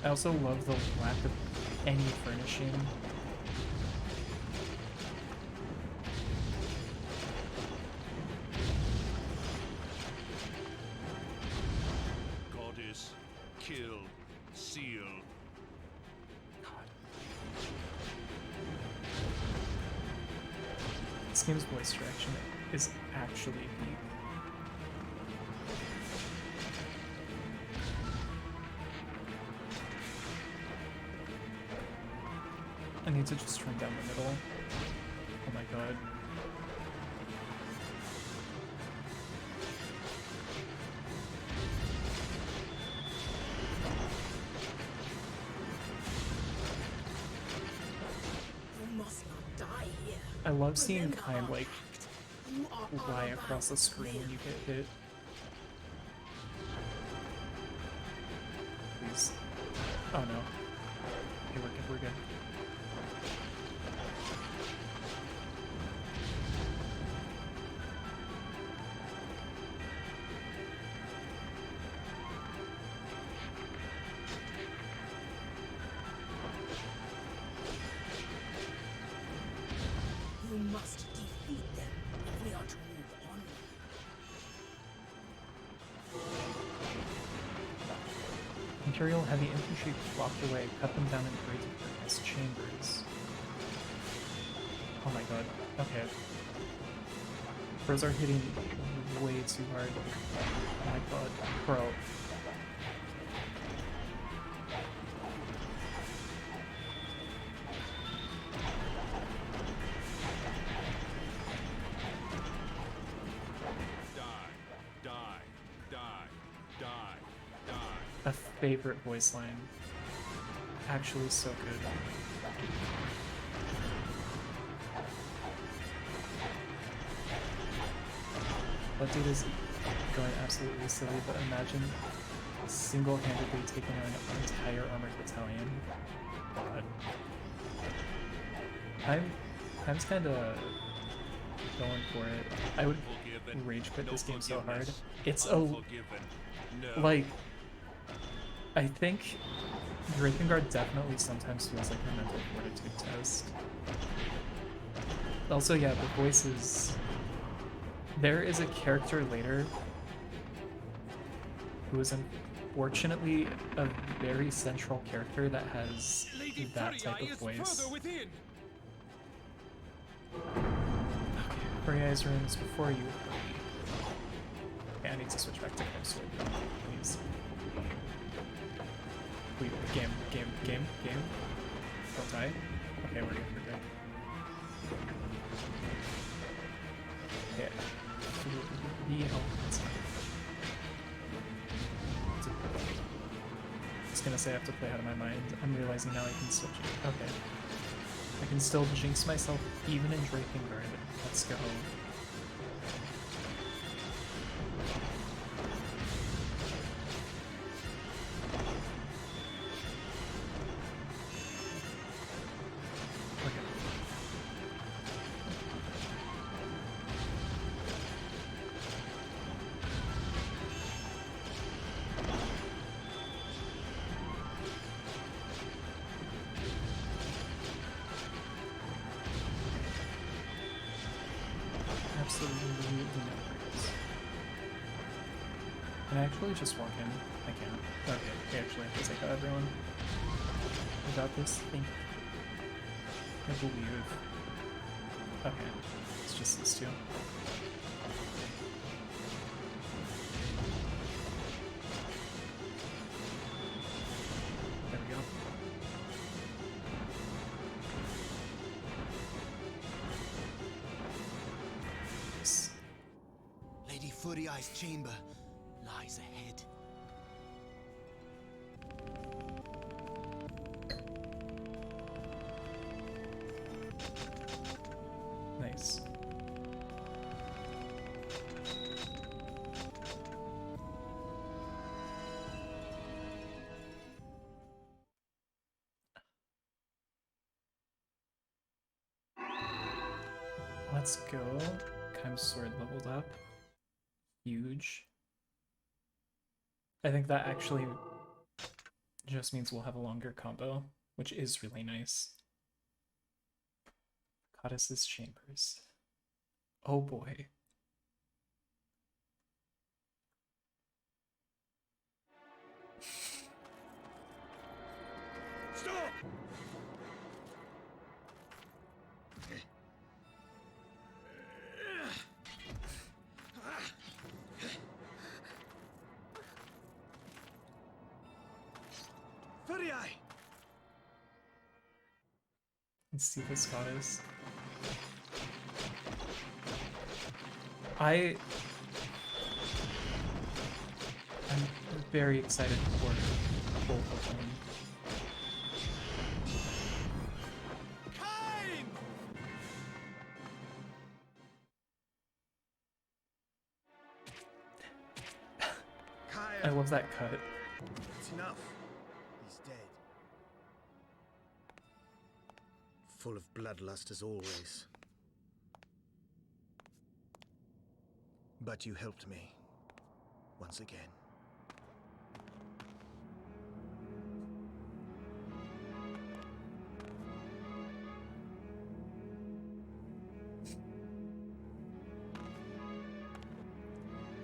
I also love the lack of any furnishing. Goddess, kill, seal. God. This game's voice direction is actually deep. I need to just turn down the middle. Oh my god. You must not die here. I love seeing Remember kind our like pact. You are fly our across the last screen when you live. get hit. Please. Oh no. Okay, we're good, we're good. You must defeat them if we are to move on. Imperial heavy infantry flocked away, cut them down in great darkness chambers. Oh my god. Okay. Bros are hitting way too hard. Oh my god. Bro. A favorite voice line. Actually so good. That dude is going absolutely silly, but imagine single-handedly taking out an entire armored battalion. God. I'm just kinda going for it. I would rage quit this game so hard. It's like, I think Drakengard definitely sometimes feels like a mental fortitude test. Also, yeah, the voices. There is a character later who is unfortunately a very central character that has that type of voice. Okay, Furia's rooms before you. Okay, I need to switch back to Crime Sword, please. Wait, game. Don't die. Okay, we're good. Okay. The elements. I was gonna say I have to play out of my mind. I'm realizing now I can switch it. Okay. I can still jinx myself even in Drakengard. Let's go. Absolutely no worries. Can I actually just walk in? I can't. Okay, I actually have to take out everyone. I got this thing. I believe. Okay, it's just these two. There we go. Lady Furiai's chamber lies ahead. Nice. Let's go. Kaim's sword leveled up. Huge. I think that actually just means we'll have a longer combo, which is really nice. Goddess's Chambers. Oh boy. Stop! Furiai! Let's see this goddess. I'm very excited for both of them. Kain! I love that cut. It's enough. He's dead. Full of bloodlust as always. But you helped me. Once again.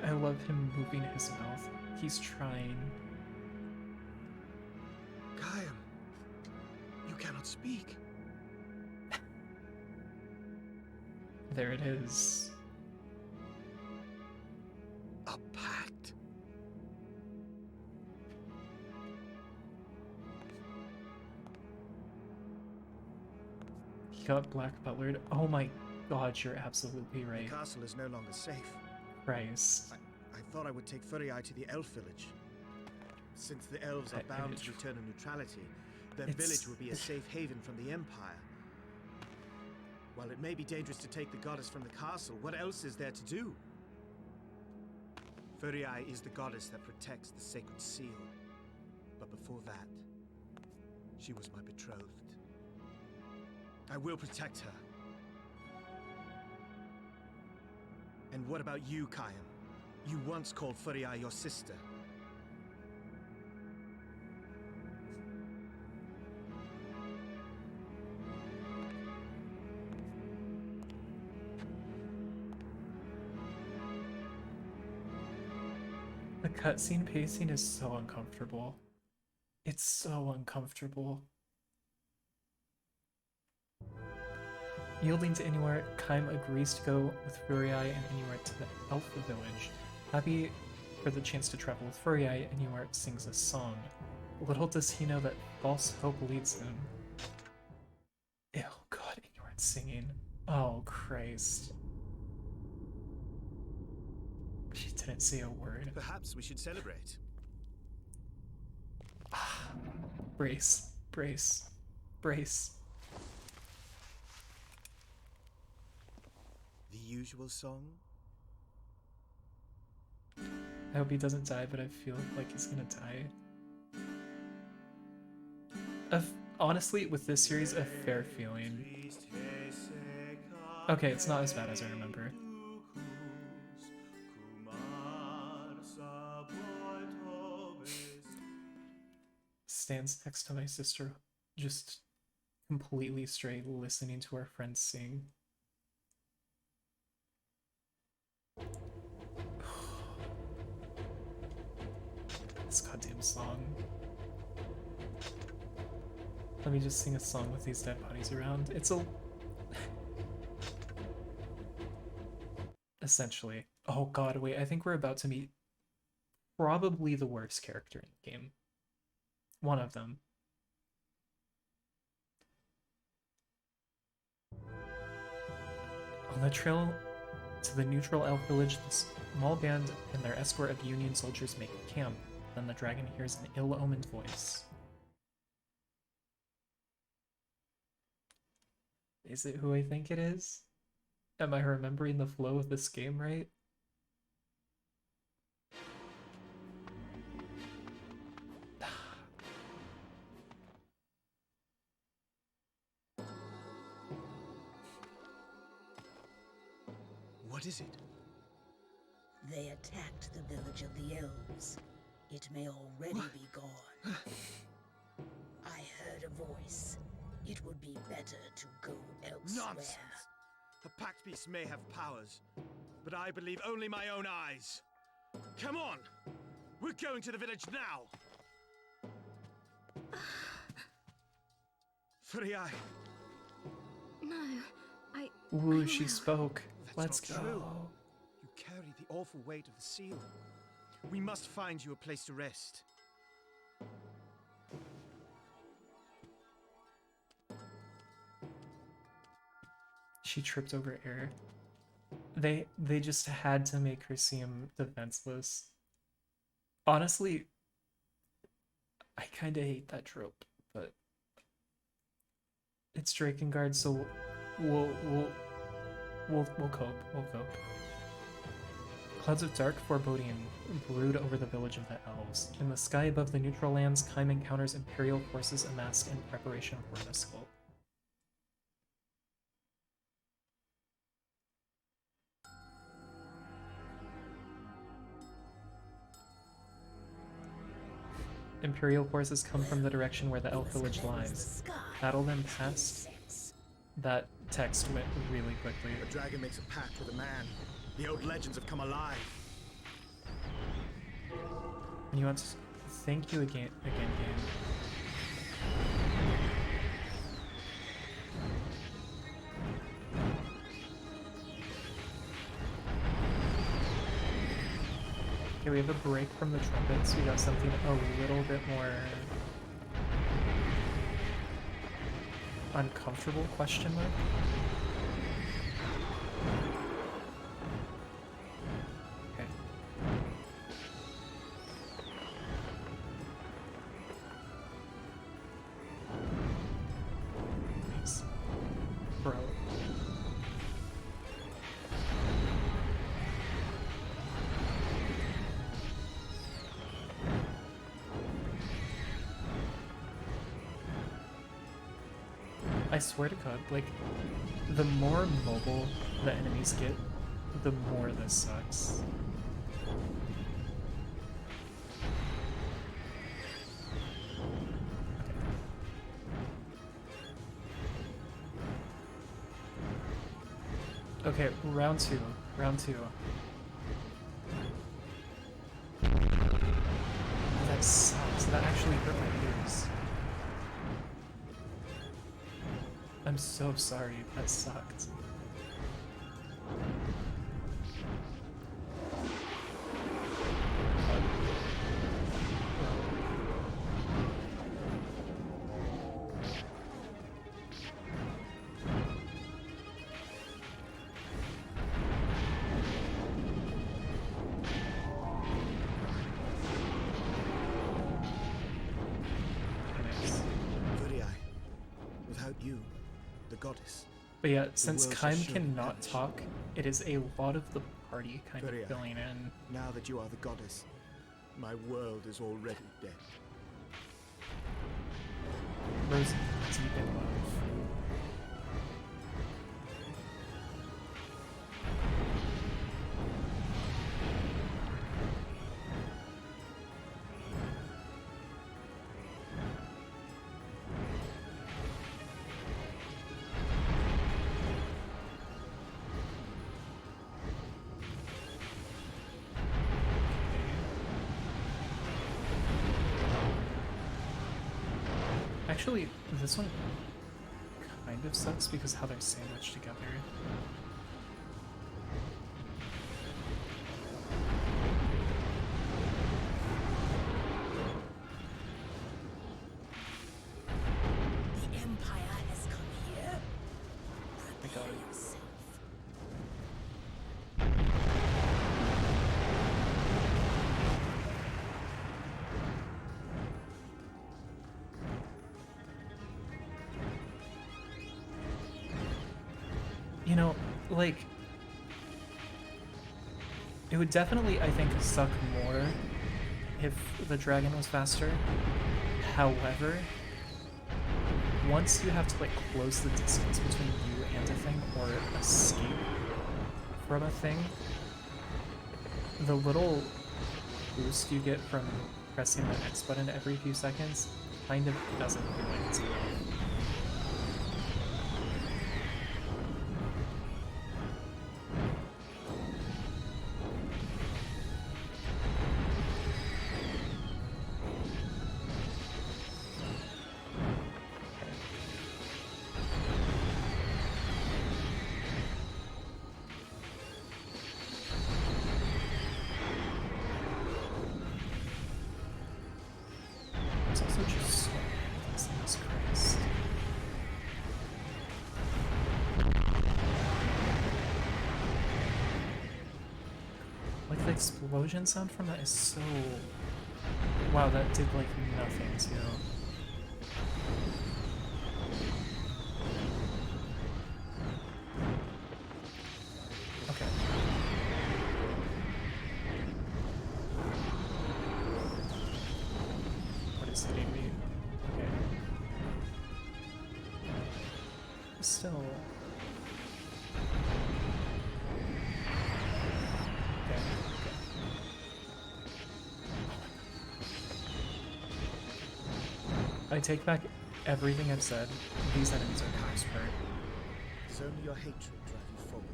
I love him moving his mouth. He's trying. Kayam, you cannot speak. There it is. A pact. He got black butlered. Oh my god, you're absolutely right. The castle is no longer safe. Christ. I thought I would take Furiai to the elf village. Since the elves are That bound image. to eternal neutrality, their It's- village will be a safe haven from the Empire. While it may be dangerous to take the goddess from the castle, what else is there to do? Furiae is the goddess that protects the sacred seal. But before that, she was my betrothed. I will protect her. And what about you, Kyan? You once called Furiae your sister. The cutscene pacing is so uncomfortable. It's so uncomfortable. Yielding to Inuart, Kaim agrees to go with Furiae and Inuart to the Elf village. Happy for the chance to travel with Furiae, Inuart sings a song. Little does he know that false hope leads him. Ew, God, Inuart singing. Oh, Christ. She didn't say a word. Perhaps we should celebrate. Brace, brace, brace. The usual song? I hope he doesn't die, but I feel like he's gonna die. Honestly, with this series, a fair feeling. Okay, it's not as bad as I remember. Stands next to my sister, just completely straight, listening to our friends sing. This goddamn song. Let me just sing a song with these dead bodies around. It's a... Essentially. Oh god, wait, I think we're about to meet probably the worst character in the game. One of them. On the trail to the neutral elf village, the small band and their escort of Union soldiers make camp. Then the dragon hears an ill-omened voice. Is it who I think it is? Am I remembering the flow of this game right? What is it? They attacked the village of the elves. It may already be gone. I heard a voice. It would be better to go elsewhere. Nonsense! The Pact Beast may have powers, but I believe only my own eyes. Come on! We're going to the village now! Furiae! No, Ooh, she spoke. That's Let's not go. true. You carry the awful weight of the seal. We must find you a place to rest. She tripped over air. They just had to make her seem defenseless. Honestly, I kind of hate that trope, but it's Drakengard, so we'll cope. We'll cope. Clouds of dark foreboding brood over the village of the elves. In the sky above the neutral lands, Kaim encounters Imperial forces amassed in preparation for an assault. Imperial forces come from the direction where the elf village lies. Battle them past. That text went really quickly. The dragon makes a pact with a man. The old legends have come alive. And you want to thank you again, game. Okay, we have a break from the trumpets. We got something a little bit more uncomfortable, question mark. Okay. Please. Bro. swear to God, like, the more mobile the enemies get, the more this sucks. Okay, round two. Round two. That sucks. That actually hurt my ears. I'm so sorry. That sucked. Without you, the goddess. But yeah, since world shall Kaim surely cannot perish. talk, it is a lot of the party kind Very of filling in. Now that you are the goddess, my world is already dead. Rose deep in love. Actually, this one kind of sucks because how they're sandwiched together. The Empire has come here. I got Prepare it. yourself. You know, like, it would definitely, I think, suck more if the dragon was faster. However, once you have to, like, close the distance between you and a thing, or escape from a thing, the little boost you get from pressing the X button every few seconds kind of doesn't feel like it's enough. There's also just so many things in this Christ. Like, the explosion sound from that is so... Wow, that did, like, nothing, too. Okay. What is hitting me? Okay. Still. Okay. I take back everything I've said. These enemies are the worst part. It's only your hatred drive you forward.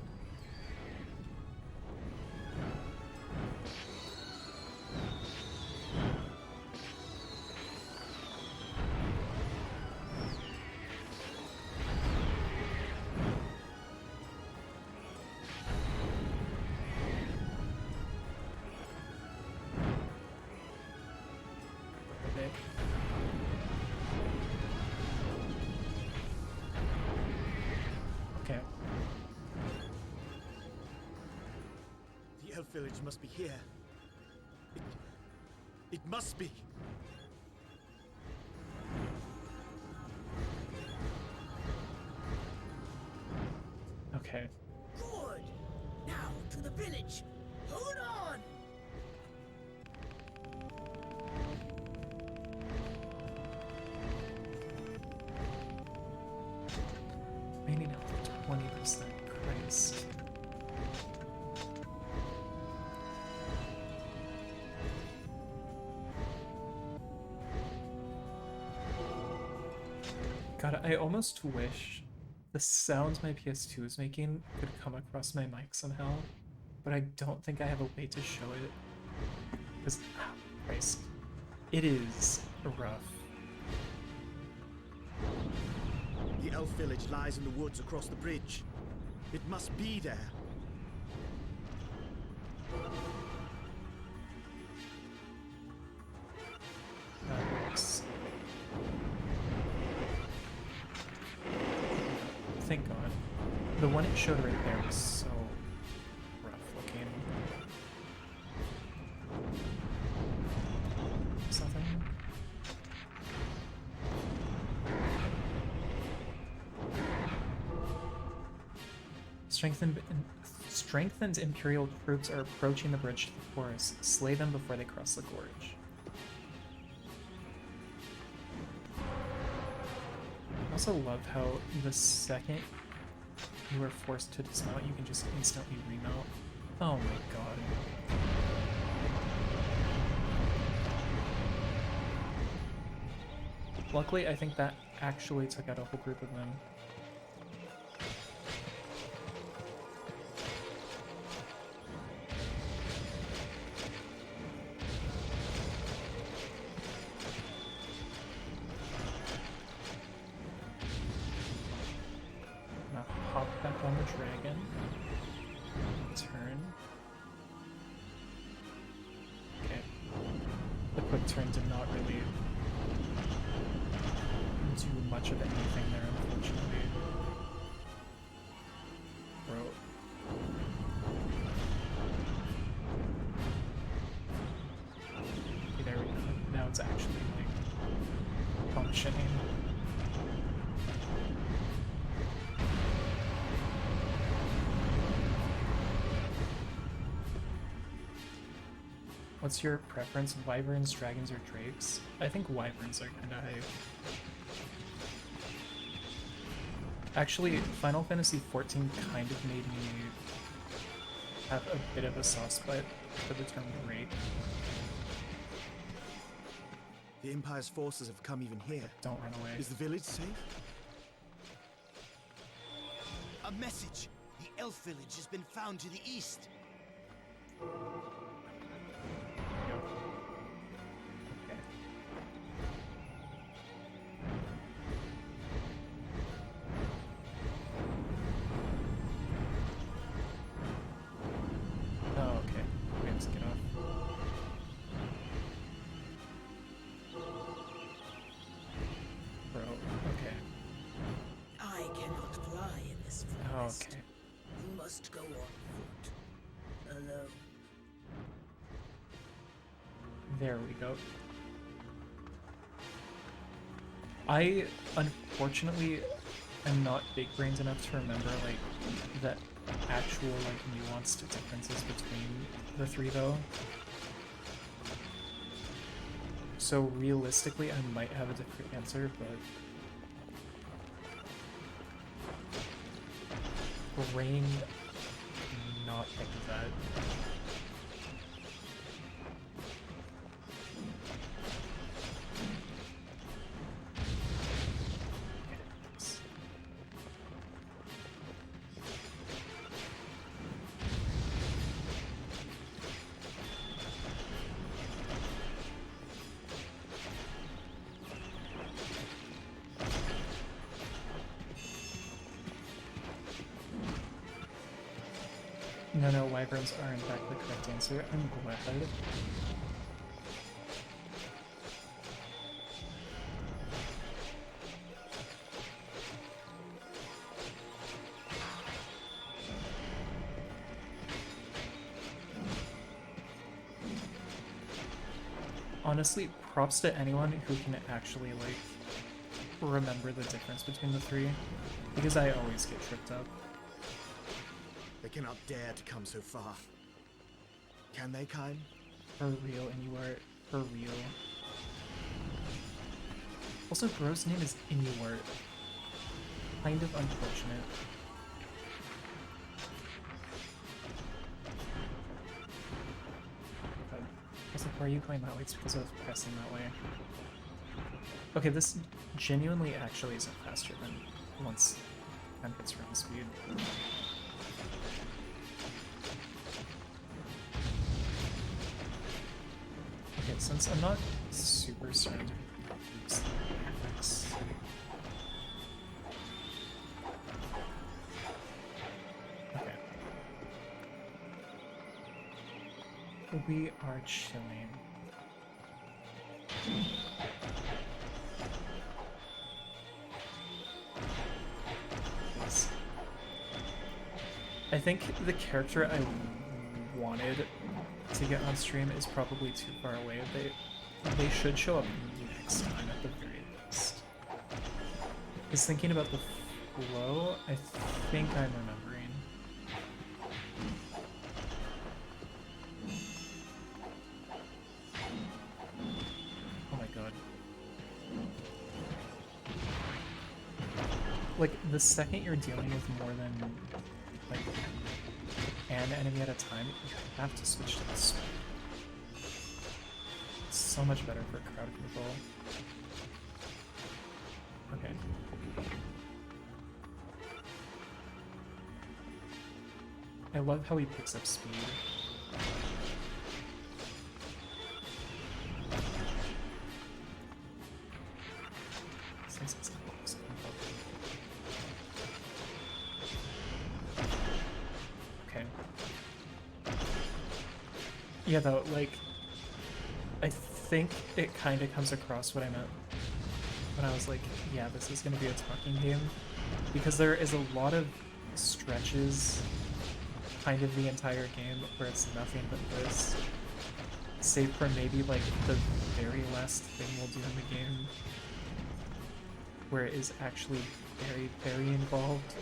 Okay. Okay. The elf village must be here. It must be. Okay. Good. Now to the village. Hold on. Christ. God, I almost wish the sounds my PS2 is making could come across my mic somehow, but I don't think I have a way to show it. Because, Christ, it is rough. The elf village lies in the woods across the bridge. It must be there. That works. Thank God. The one it showed right there was so rough looking. Something? Strengthened Imperial troops are approaching the bridge to the forest. Slay them before they cross the gorge. I also love how the second you are forced to dismount, you can just instantly remount. Oh my god. Luckily, I think that actually took out a whole group of them. On the dragon. Turn. Okay. The quick turn did not really do much of anything there, unfortunately. Bro. Okay, there we go. Now it's actually like functioning. What's your preference? Wyverns, dragons, or drakes? I think wyverns are kind of hype. Actually, Final Fantasy XIV kind of made me have a bit of a soft spot for the term drake. The Empire's forces have come even here. Don't run away. Is the village safe? A message! The elf village has been found to the east. Okay. You must go on foot. Alone. There we go. I, unfortunately, am not big-brained enough to remember, like, the actual, like, nuanced differences between the three, though. So, realistically, I might have a different answer, but... brain not think of that. No, wyverns are in fact the correct answer. I'm glad. Honestly, props to anyone who can actually, like, remember the difference between the three, because I always get tripped up. They cannot dare to come so far. Can they, Kain? For real, and you are for real. Also, Bro's name is Inuart. Kind of unfortunate. Why are you going that way? It's because I was pressing that way. Okay, this genuinely actually isn't faster than once time gets around speed. Okay, since I'm not super certain to use graphics. Okay. We are chilling. I think the character I wanted to get on stream is probably too far away. They should show up next time at the very least. Because thinking about the flow, I think I'm remembering. Oh my god. Like, the second you're dealing with more than, like, an enemy at a time, you have to switch to this. It's so much better for crowd control. Okay. I love how he picks up speed. Since it's close, okay. Yeah, though, like, I think it kind of comes across what I meant when I was like, yeah, this is going to be a talking game, because there is a lot of stretches kind of the entire game where it's nothing but this, save for maybe like the very last thing we'll do in the game where it is actually very, very involved.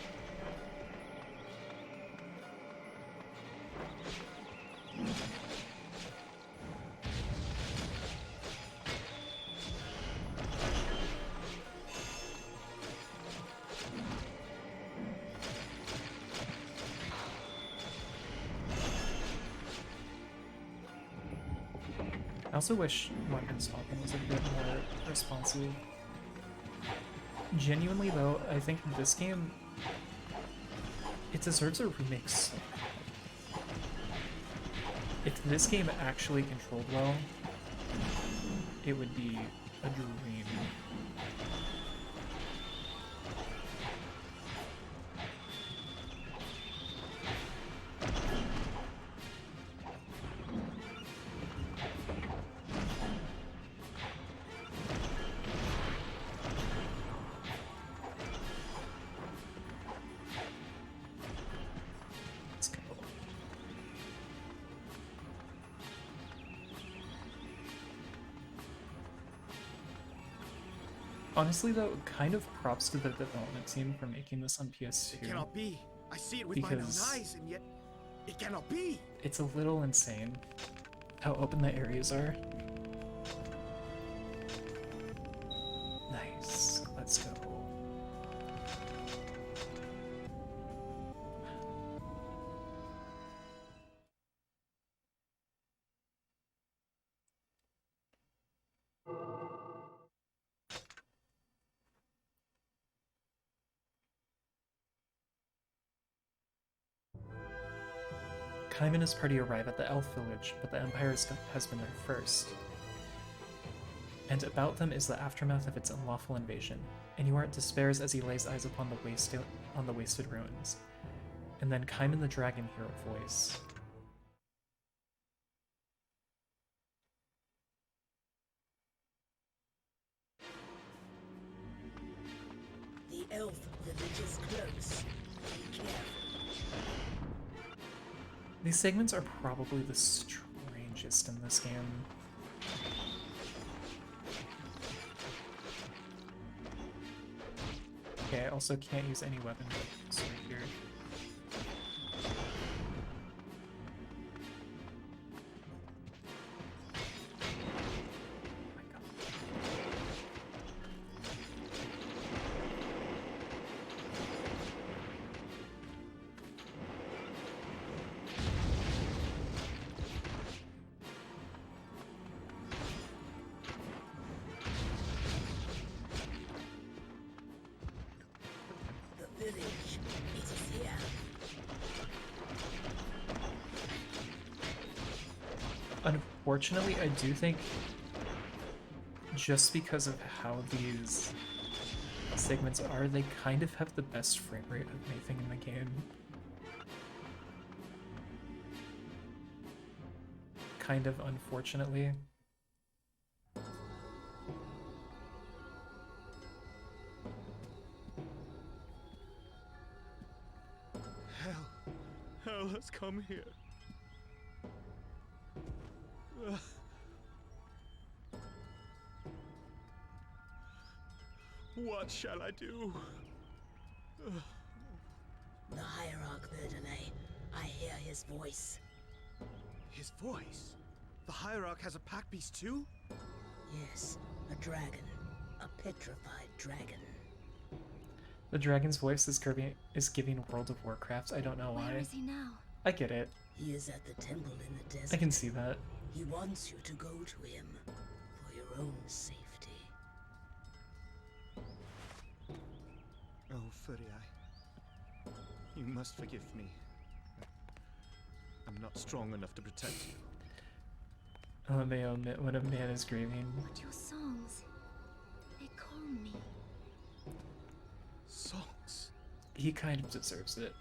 I also wish weapon swapping was a bit more responsive. Genuinely though, I think this game, it deserves a remake so bad. If this game actually controlled well, it would be a dream. Honestly though, kind of props to the development team for making this on PS2. It cannot be. I see it with my own eyes, and yet it cannot be. It's a little insane how open the areas are. Nice. Let's go. Kaim and his party arrive at the elf village, but the Empire has been there first. And about them is the aftermath of its unlawful invasion. Inuart despairs as he lays eyes upon the wasted ruins. And then Kaim and the dragon hear a voice. The elf village is close. Be careful. These segments are probably the strangest in this game. Okay, I also can't use any weapon buttons right here. Oh my God. village. It is here. Unfortunately, I do think just because of how these segments are, they kind of have the best frame rate of anything in the game. Kind of unfortunately. Hell has come here. What shall I do? The Hierarch Verdane. I hear his voice. His voice? The Hierarch has a pack beast too? Yes, a dragon. A petrified dragon. The dragon's voice is giving World of Warcraft. I don't know why. Where is he now? I get it. He is at the temple in the desert. I can see that. He wants you to go to him for your own safety. Oh, Furiai. You must forgive me. I'm not strong enough to protect you. Oh, may omit when a man is grieving. But your songs, they calm me. Songs? He kind of deserves it.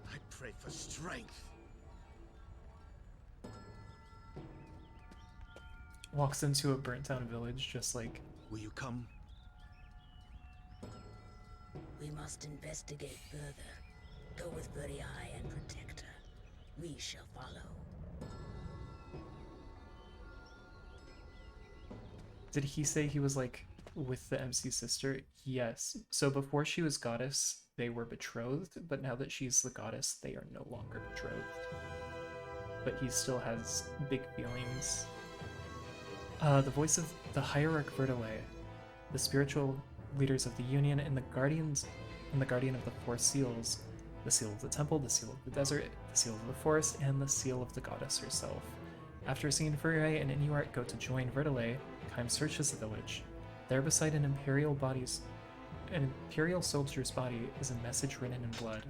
I pray for strength. Walks into a burnt down village just like... Will you come? We must investigate further. Go with Furiai and protect her. We shall follow. Did he say he was like with the MC sister? Yes. So before she was goddess, they were betrothed, but now that she's the goddess, they are no longer betrothed. But he still has big feelings. The voice of the Hierarch Verdale, the spiritual leaders of the Union, and the guardian of the Four Seals, the seal of the temple, the seal of the desert, the seal of the forest, and the seal of the goddess herself. After seeing Furiae and Inuart go to join Verdale, Kaim searches the village. There beside an imperial soldier's body is a message written in blood.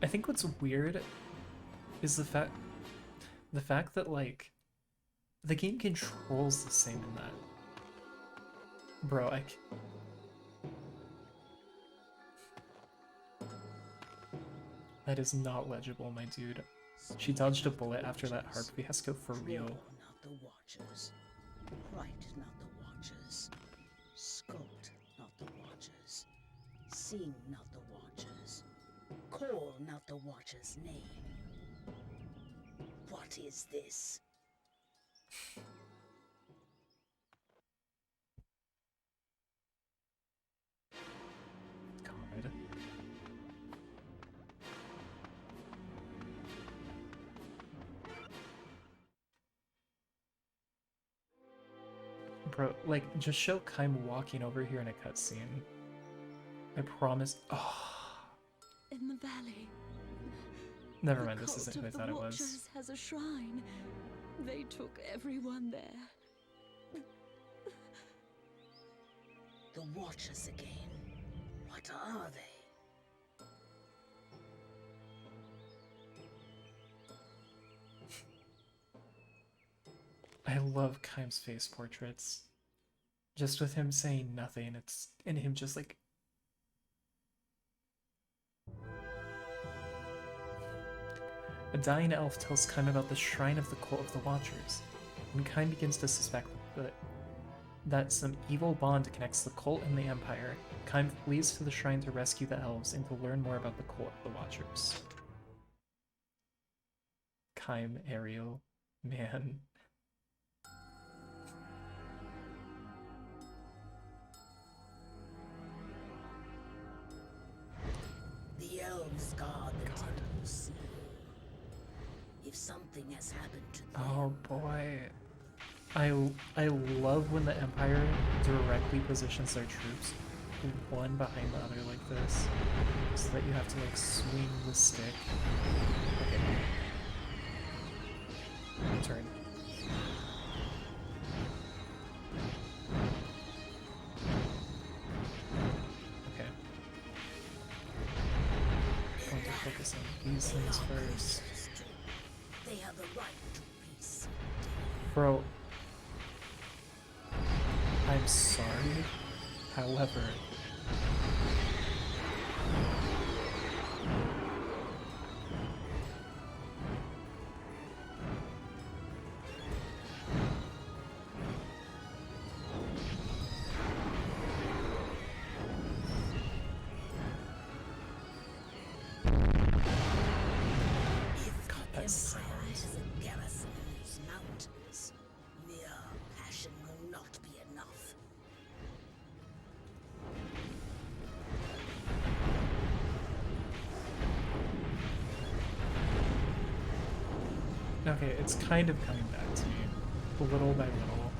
I think what's weird is the fact that like the game controls the same in that. Bro, that is not legible, my dude. She dodged a bullet after that harp fiasco for real. Not the Watchers. Write not the Watchers. Sculpt not the Watchers. Sing not the Watchers. Call not the Watcher's name. What is this? God. Bro, like, just show Kaim walking over here in a cutscene. I promise. Oh. In the valley. Never mind, this isn't who I thought it was. The Watchers has a shrine. They took everyone there. The Watchers again. What are they? I love Kaim's face portraits. Just with him saying nothing, it's and him just like. A dying elf tells Kaim about the shrine of the cult of the Watchers, and Kaim begins to suspect that some evil bond connects the cult and the Empire. Kaim flees to the shrine to rescue the elves and to learn more about the cult of the Watchers. Kaim, Ariel, man. The elves guard the temple seal. If something has happened to them, Oh boy. I love when the Empire directly positions their troops one behind the other like this, so that you have to like swing the stick. Okay. Turn. Okay. Going to focus on these things first. They have the right to peace. Bro, I'm sorry. However, Empire sound. has a garrison in these mountains. Mere passion will not be enough. okay, it's kind of coming back to me, little by little.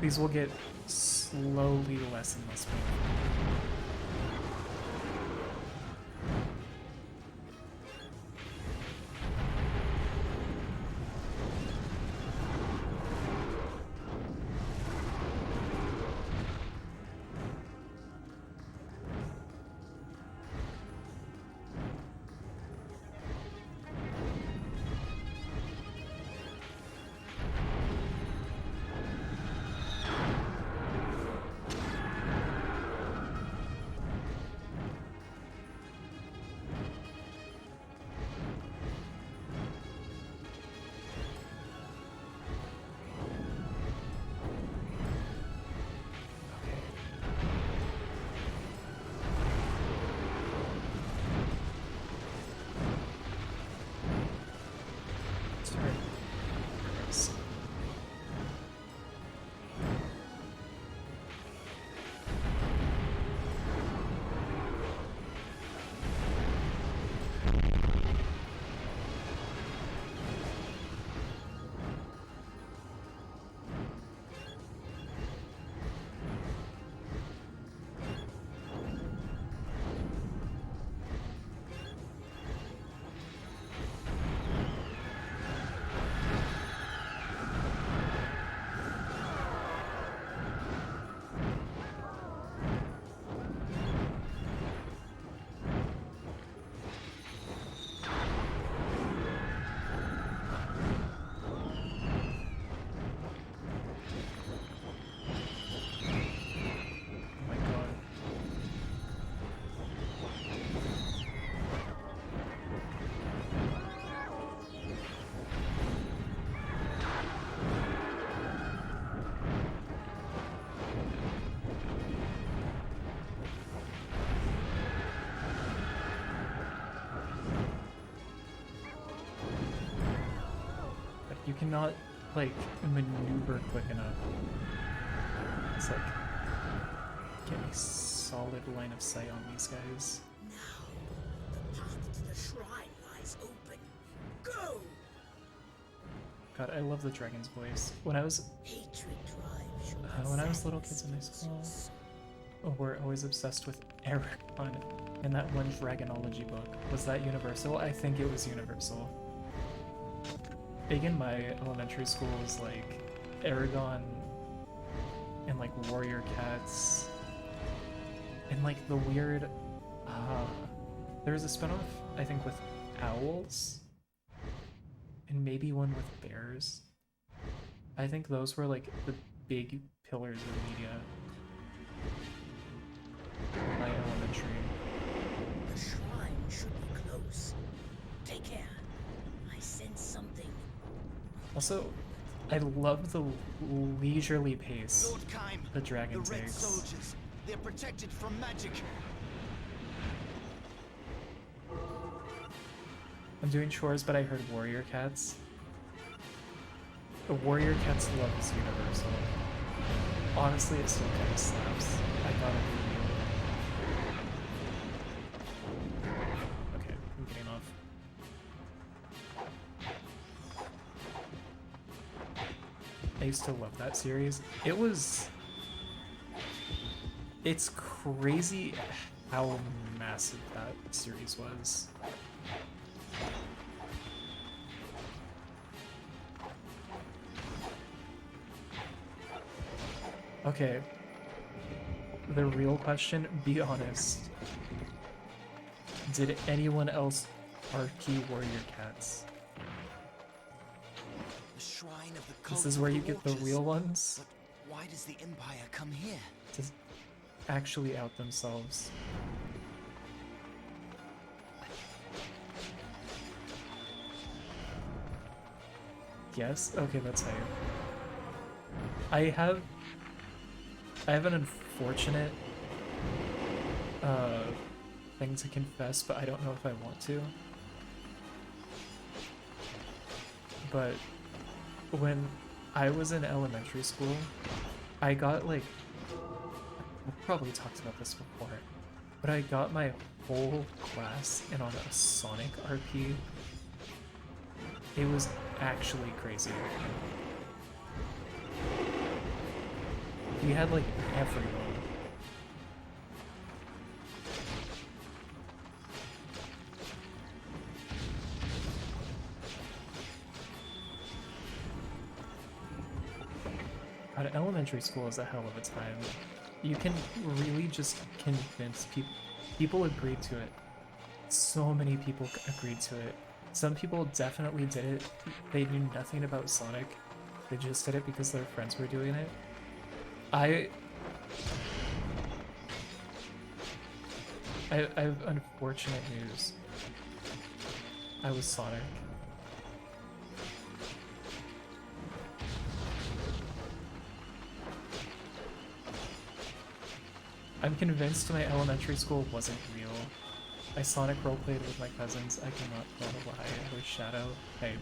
These will get slowly less and less painful. You cannot, like, maneuver quick enough. It's like, get a solid line of sight on these guys. Now, the path to the shrine lies open. Go! God, I love the dragon's voice. When I was Hatred drives you. when I was little kids in my school, were always obsessed with Aragon in that one Dragonology book. Was that universal? I think it was universal. Big in my elementary school was like Aragon and like warrior cats and like the weird there was a spinoff I think with owls and maybe one with bears. I think those were like the big pillars of media in my elementary. The shrine should be close. Take care. I sense something. Also, I love the leisurely pace Lord Kime, the dragon the Red takes. Soldiers. They're protected from magic. I'm doing chores, but I heard warrior cats. The warrior cats love is universal. Honestly, it still kind of slaps. I gotta be real. Okay, I'm getting off. I used to love that series. It was It's crazy how massive that series was. Okay. The real question, be honest. Did anyone else RP Warrior Cats? The shrine of the This cult is of where the you get the Watchers. real ones But why does the Empire come here? to actually out themselves. Yes? Okay, that's how I have an unfortunate thing to confess, but I don't know if I want to. But when I was in elementary school, I got like, I've probably talked about this before, but I got my whole class in on a Sonic RP. It was actually crazy. We had like everyone. God, elementary school is a hell of a time. You can really just convince people. People agreed to it. So many people agreed to it. Some people definitely did it. They knew nothing about Sonic. They just did it because their friends were doing it. I have unfortunate news. I was Sonic. I'm convinced my elementary school wasn't real. I Sonic roleplayed with my cousins. I cannot tell a lie. I was Shadow. I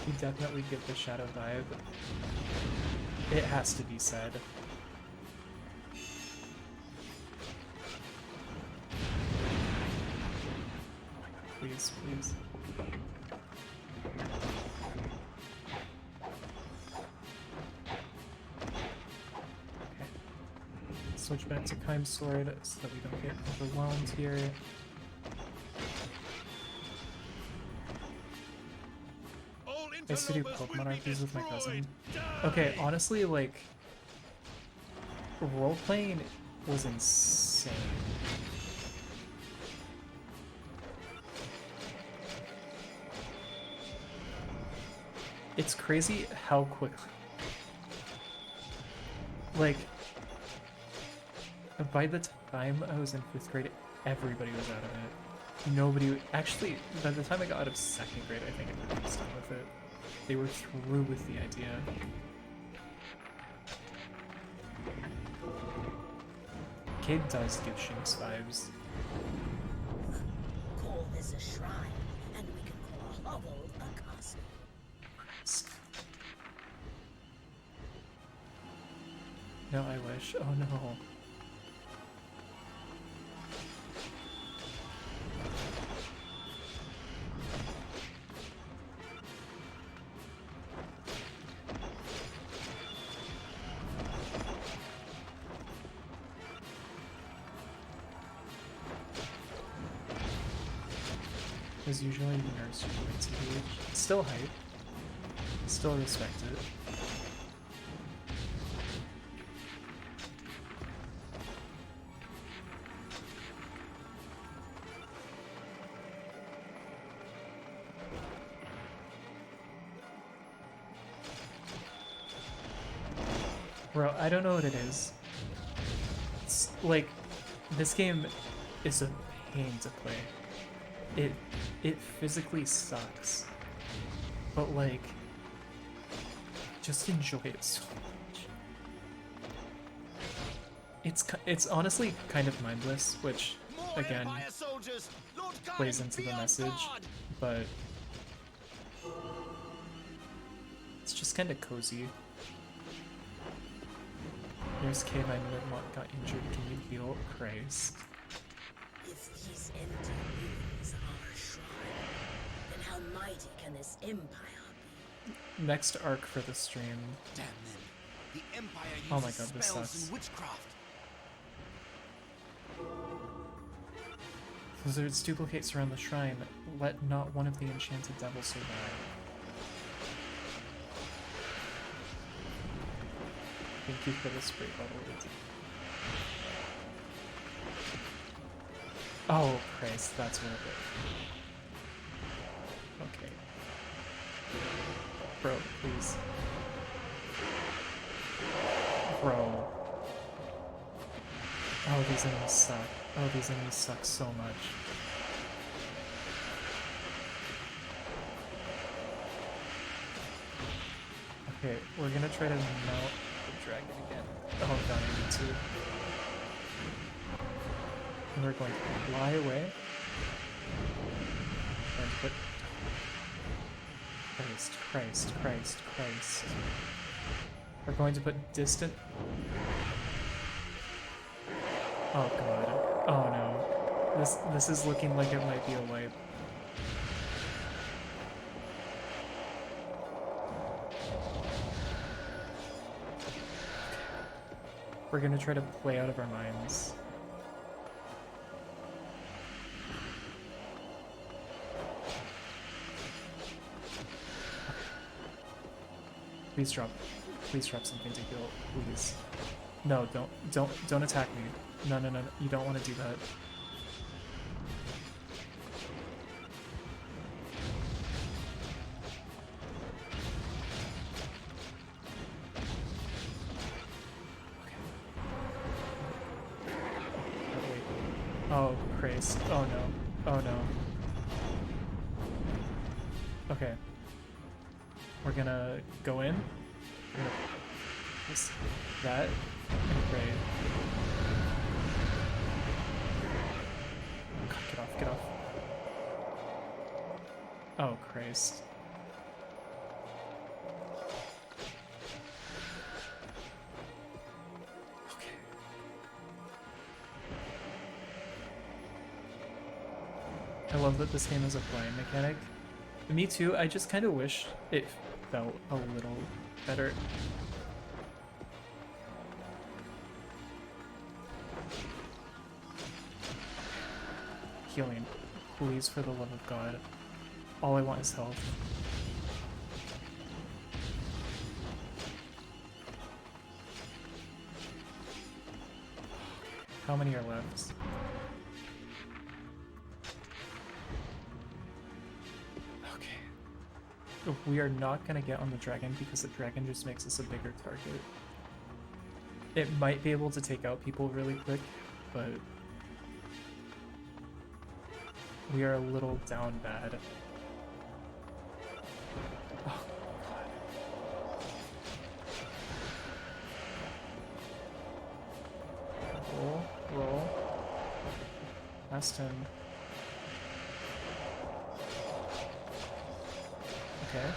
you definitely get the Shadow vibe. It has to be said. Please, please. Okay. Switch back to Kime Sword so that we don't get overwhelmed here. I used to do Pokemon RPs with my cousin. Okay, honestly, like, role-playing was insane. It's crazy how quickly, like, by the time I was in 5th grade, everybody was out of it. Nobody, actually, by the time I got out of 2nd grade, I think everybody was done with it. They were through with the idea. Kid does give Shinx vibes. Call this a shrine, and we can call a hovel a castle. No, I wish. Oh no. As usually, the nurse points of age. Still hype. Still respect it. Bro, I don't know what it is. It's like, this game is a pain to play. It physically sucks. But like, just enjoy it so much. It's honestly kind of mindless, which again plays into the message, but It's just kind of cozy. Here's K9 Lidmont got injured. Can you heal? Christ. If these empty ruins are a shrine, then how mighty can this empire be? Next arc for the stream. Damn them. The Empire uses Oh my god, this spells sucks. and witchcraft. Lizards duplicate surround the shrine. Let not one of the enchanted devils survive. Thank you for the spray bottle. Oh, Christ, that's what it is. Okay. Bro, please. Bro. Oh, these enemies suck. Oh, these enemies suck so much. Okay, we're gonna try to melt the dragon again. Oh god, I need to. And we're going to fly away. And put... Christ, Christ, Christ, Christ. We're going to put distant... Oh god. Oh no. This is looking like it might be a wipe. We're gonna try to play out of our minds. Please drop something to heal, please. No, don't attack me. No, no, no, no. You don't want to do that. Oh, Christ. Oh no. Oh no. Okay. We're gonna go in. We're gonna just that and pray. God, get off, get off. Oh, Christ. Okay. I love that this game has a flying mechanic. Me too, I just kind of wish it felt a little better. Healing. Please, for the love of God. All I want is health. How many are left? Okay. We are not going to get on the dragon because the dragon just makes us a bigger target. It might be able to take out people really quick, but we are a little down bad. Oh, God. Roll, roll. Past him. Okay.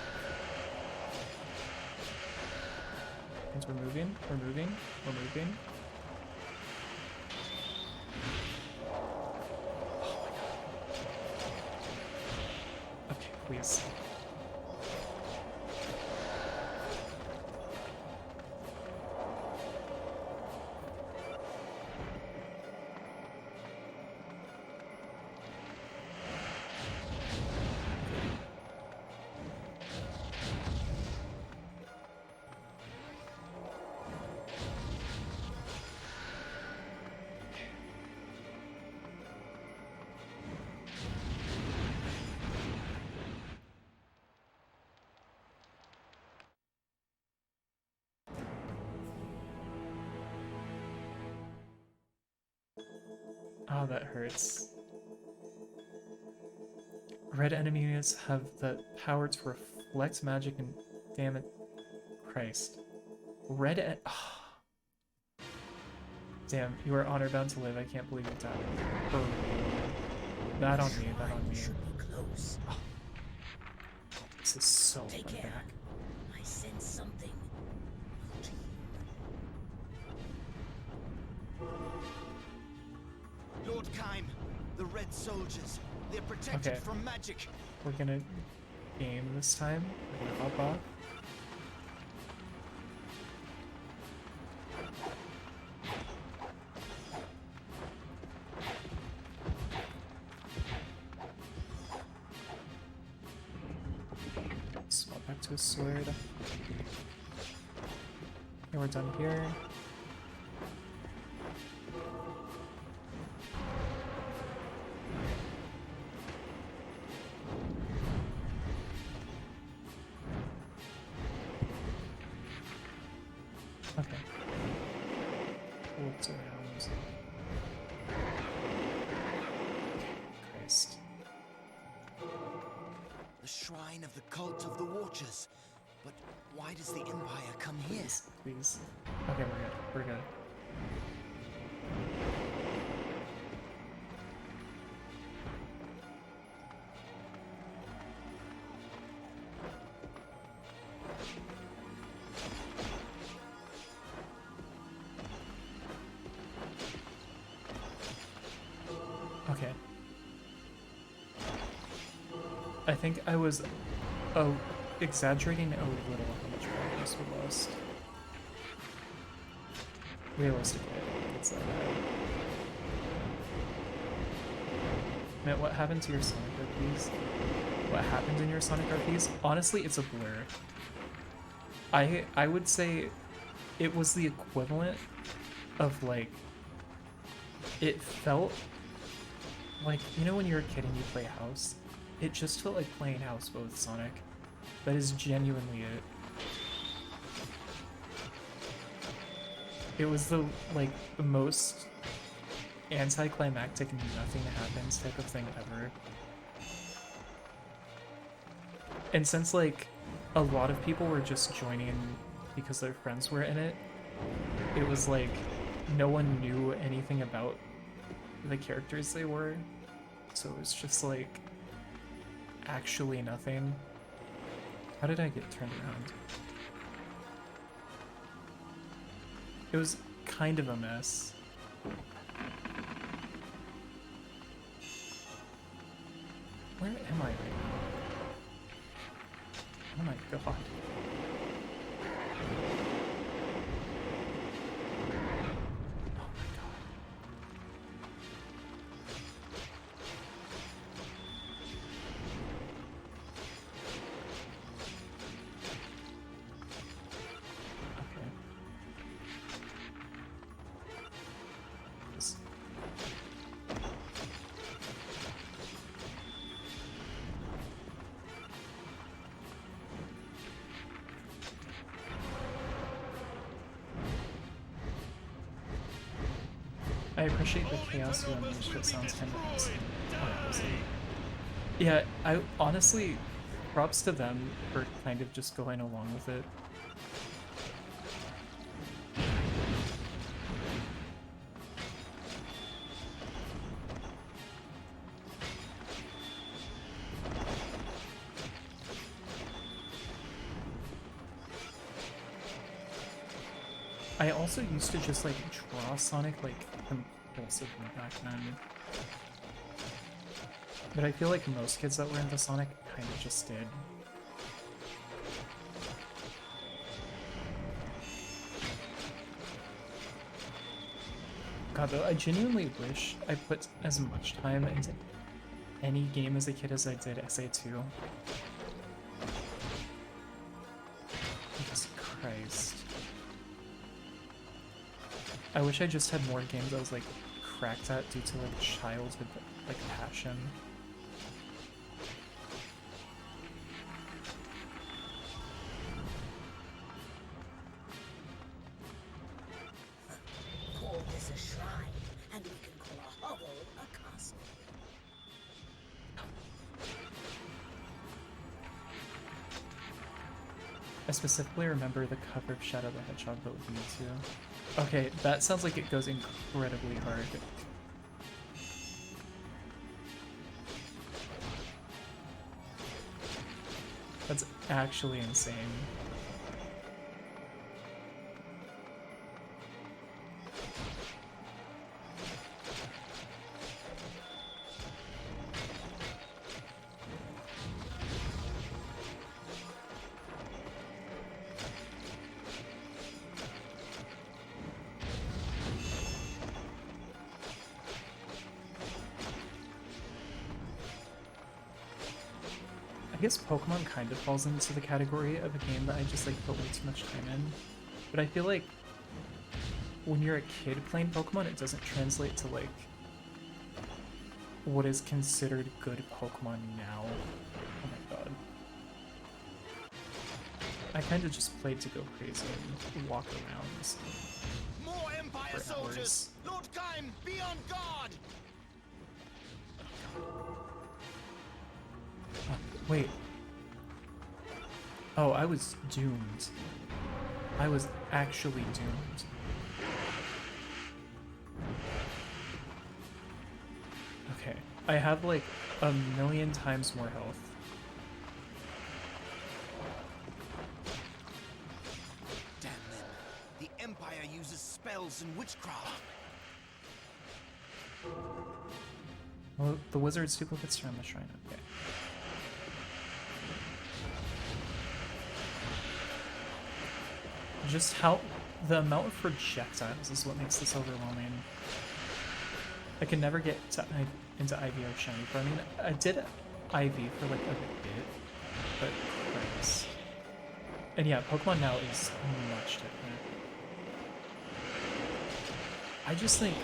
Means we're moving, we're moving, we're moving. Okay, please. Oh, that hurts. Red enemies have the power to reflect magic and damage. Christ. Red Damn, you are honor bound to live. I can't believe you died. That on me, that on me. Should be close. Oh. This is so Take far care. back. My sense something not human. Lord Kaim, the Red Soldiers. They're protected Okay. from magic. We're gonna game this time. We're gonna hop off. Swap back to a sword. And we're done here. Okay. What's around? Christ. The shrine of the cult of the Watchers. But why does the Empire come here? Please. Okay, we're good. We're good. Okay. I think I was exaggerating a little how much progress we lost. Realistically, I don't think it's that bad. Man, what happened to your Sonic RPs? What happened in your Sonic RPs? Honestly, it's a blur. I would say it was the equivalent of like, it felt like, you know when you're a kid and you play House? It just felt like playing House but with Sonic. That is genuinely it. It was the most anticlimactic nothing happens type of thing ever. And since like a lot of people were just joining because their friends were in it, it was like no one knew anything about the characters they were. So it was just like actually nothing. How did I get turned around? It was kind of a mess. Where am I right now? Oh my god. Oh my god. Okay. This. I appreciate the chaos you unleashed. It sounds kind of awesome. Yeah, I honestly, props to them for kind of just going along with it. I also used to just like draw Sonic like compulsively back then. But I feel like most kids that were into Sonic kind of just did. God though, I genuinely wish I put as much time into any game as a kid as I did SA2. Jesus Christ. I wish I just had more games I was like cracked at due to like childhood like passion. Call this a shrine, and we can call a hovel a castle. I specifically remember the cover of Shadow the Hedgehog but with Mewtwo. Okay, that sounds like it goes incredibly hard. That's actually insane. I guess Pokemon kind of falls into the category of a game that I just like put way too much time in. But I feel like when you're a kid playing Pokemon, it doesn't translate to like what is considered good Pokemon now. Oh my god. I kind of just played to go crazy and walk around More Empire for soldiers! hours. Lord Kime, be on guard! Wait. Oh, I was doomed. I was actually doomed. Okay. I have like a million times more health. Damn them. The Empire uses spells and witchcraft. Well, the wizard's duplicates around the shrine. Okay. Just how the amount of projectiles is what makes this overwhelming. I can never get to, into IV or shiny, but I mean, I did IV for like a bit, but Christ. And yeah, Pokemon now is much different. I just think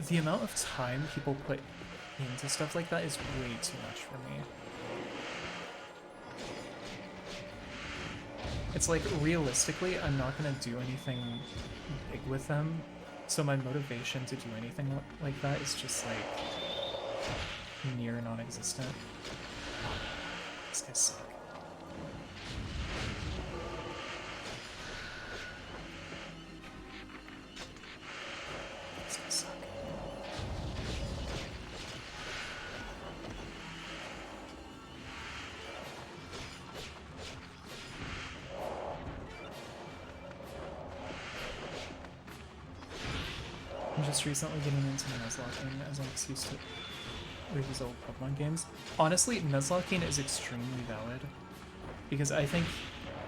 the amount of time people put into stuff like that is way too much for me. It's like, realistically, I'm not gonna do anything big with them, so my motivation to do anything like that is just like near non-existent. These guys suck. These guys suck. I'm just recently getting into Nuzlocking as I'm just used to these old Pokemon games. Honestly, Nuzlocking is extremely valid because I think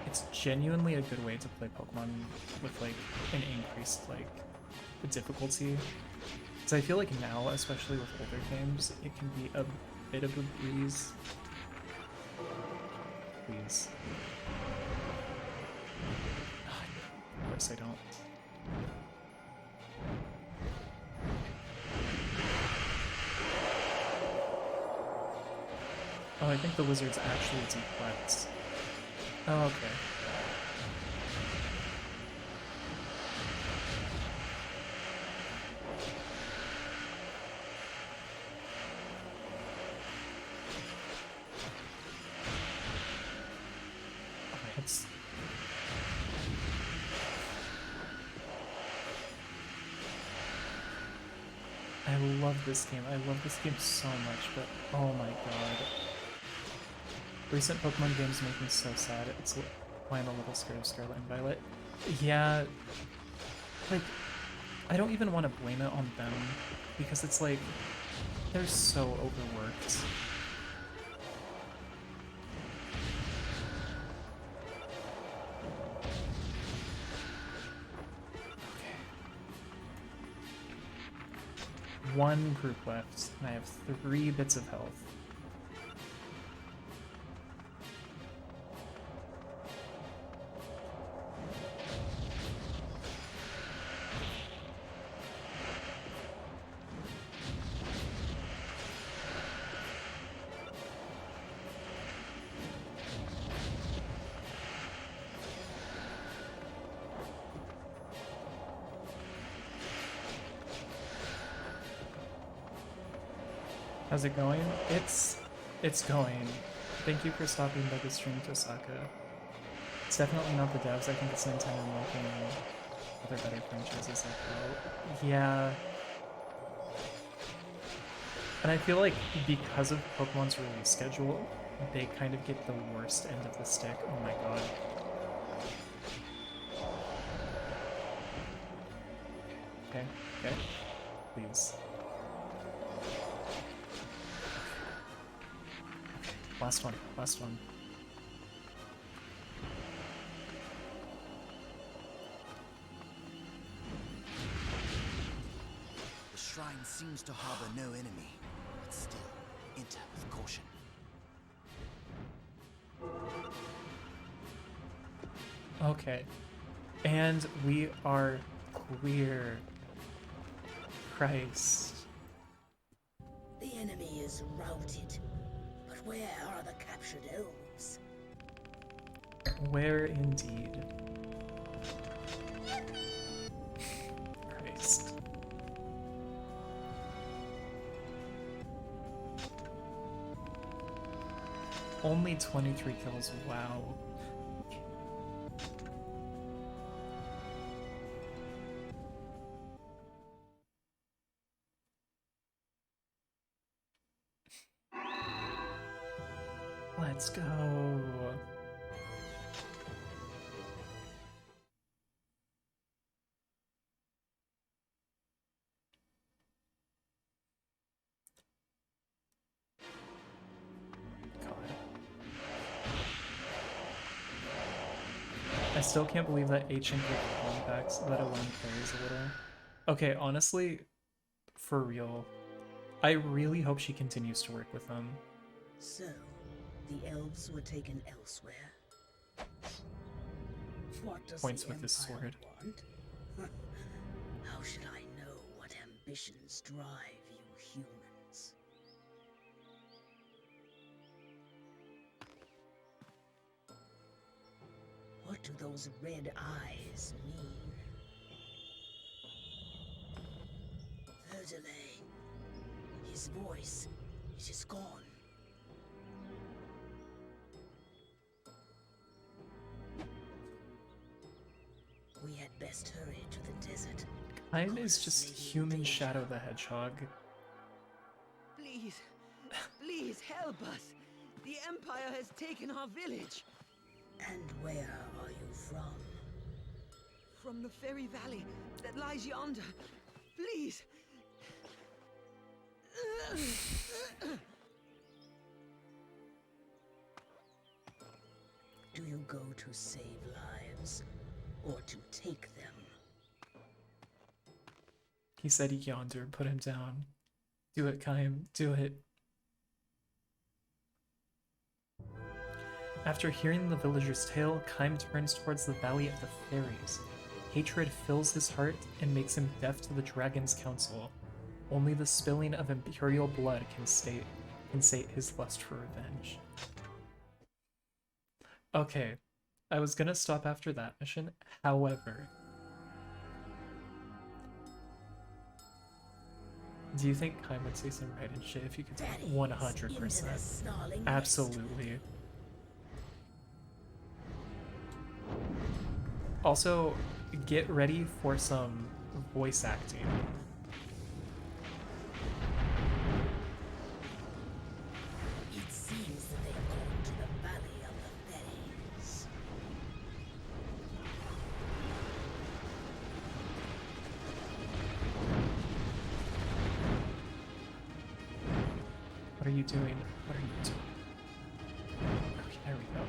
it's genuinely a good way to play Pokemon with like an increased like difficulty. So I feel like now, especially with older games, it can be a bit of a breeze. Please. Of course I don't. Oh, I think the wizard's actually deflects. Oh, okay. Okay, it's... I love this game. I love this game so much, but oh my god. Recent Pokemon games make me so sad. It's why I'm a little scared of Scarlet and Violet. Yeah, like, I don't even want to blame it on them, because it's like, they're so overworked. Okay. One group left, and I have 3 bits of health. How's it going? It's going. Thank you for stopping by the stream, Tosaka. It's definitely not the devs. I think it's Nintendo milking other better franchises like that. Yeah. And I feel like because of Pokemon's release schedule, they kind of get the worst end of the stick. Oh my god. Okay, okay. Please. Last one, last one. The shrine seems to harbor no enemy, but still, enter with caution. Okay. And we are clear. Christ. The enemy is routed, but where are the captured elves? Where indeed? Christ. Only 23 kills, wow. Let's go. God. I still can't believe that ancient gave comebacks, let alone carries a little. Okay, honestly, for real, I really hope she continues to work with them. So, the elves were taken elsewhere. What does Points the with his Empire sword. want? How should I know what ambitions drive you humans? What do those red eyes mean? Verdelay. His voice, it is gone. We had best hurry to the desert. Mine is just human Shadow the Hedgehog. Please, please help us. The Empire has taken our village. And where are you from? From the fairy valley that lies yonder. Please. Do you go to save lives, or to take them? He said yonder, put him down. Do it, Kaim, do it. After hearing the villager's tale, Kaim turns towards the Valley of the Fairies. Hatred fills his heart and makes him deaf to the Dragon's counsel. Only the spilling of imperial blood can sate his lust for revenge. Okay, I was gonna stop after that mission, however... Do you think Kaim would say some right and shit if you could take 100%? Absolutely. Also, get ready for some voice acting. It seems that they've gone to the Valley of the Fairies. What are you doing? What are you doing? Okay, there we go.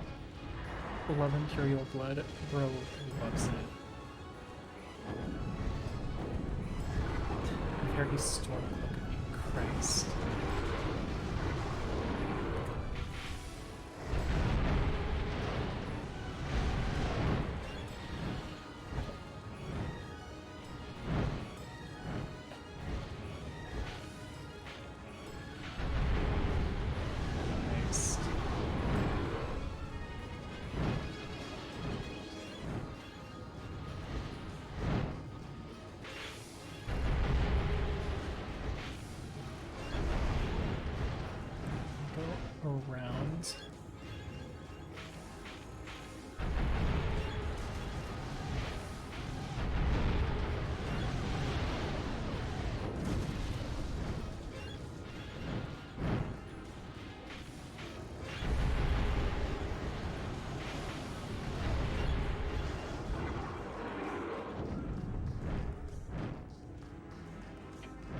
11 Imperial Blood. Bro loves it. Harry Storm, look at me, Christ. Nice. Go around.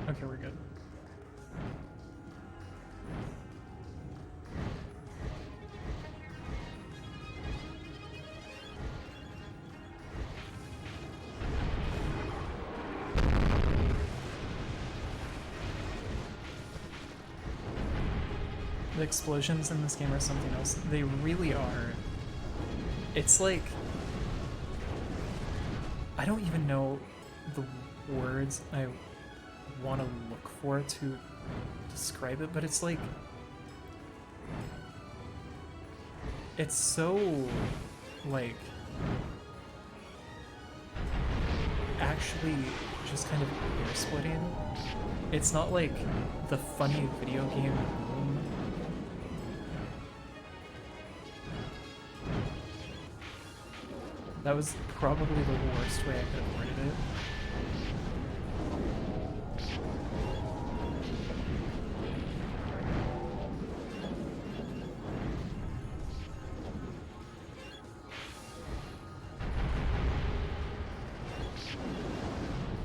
Okay, we're good. The explosions in this game are something else. They really are. It's like, I don't even know the words I want to look for to describe it, but it's like, it's so, like, actually just kind of hair splitting. It's not like the funny video game boom. That was probably the worst way I could have worded it.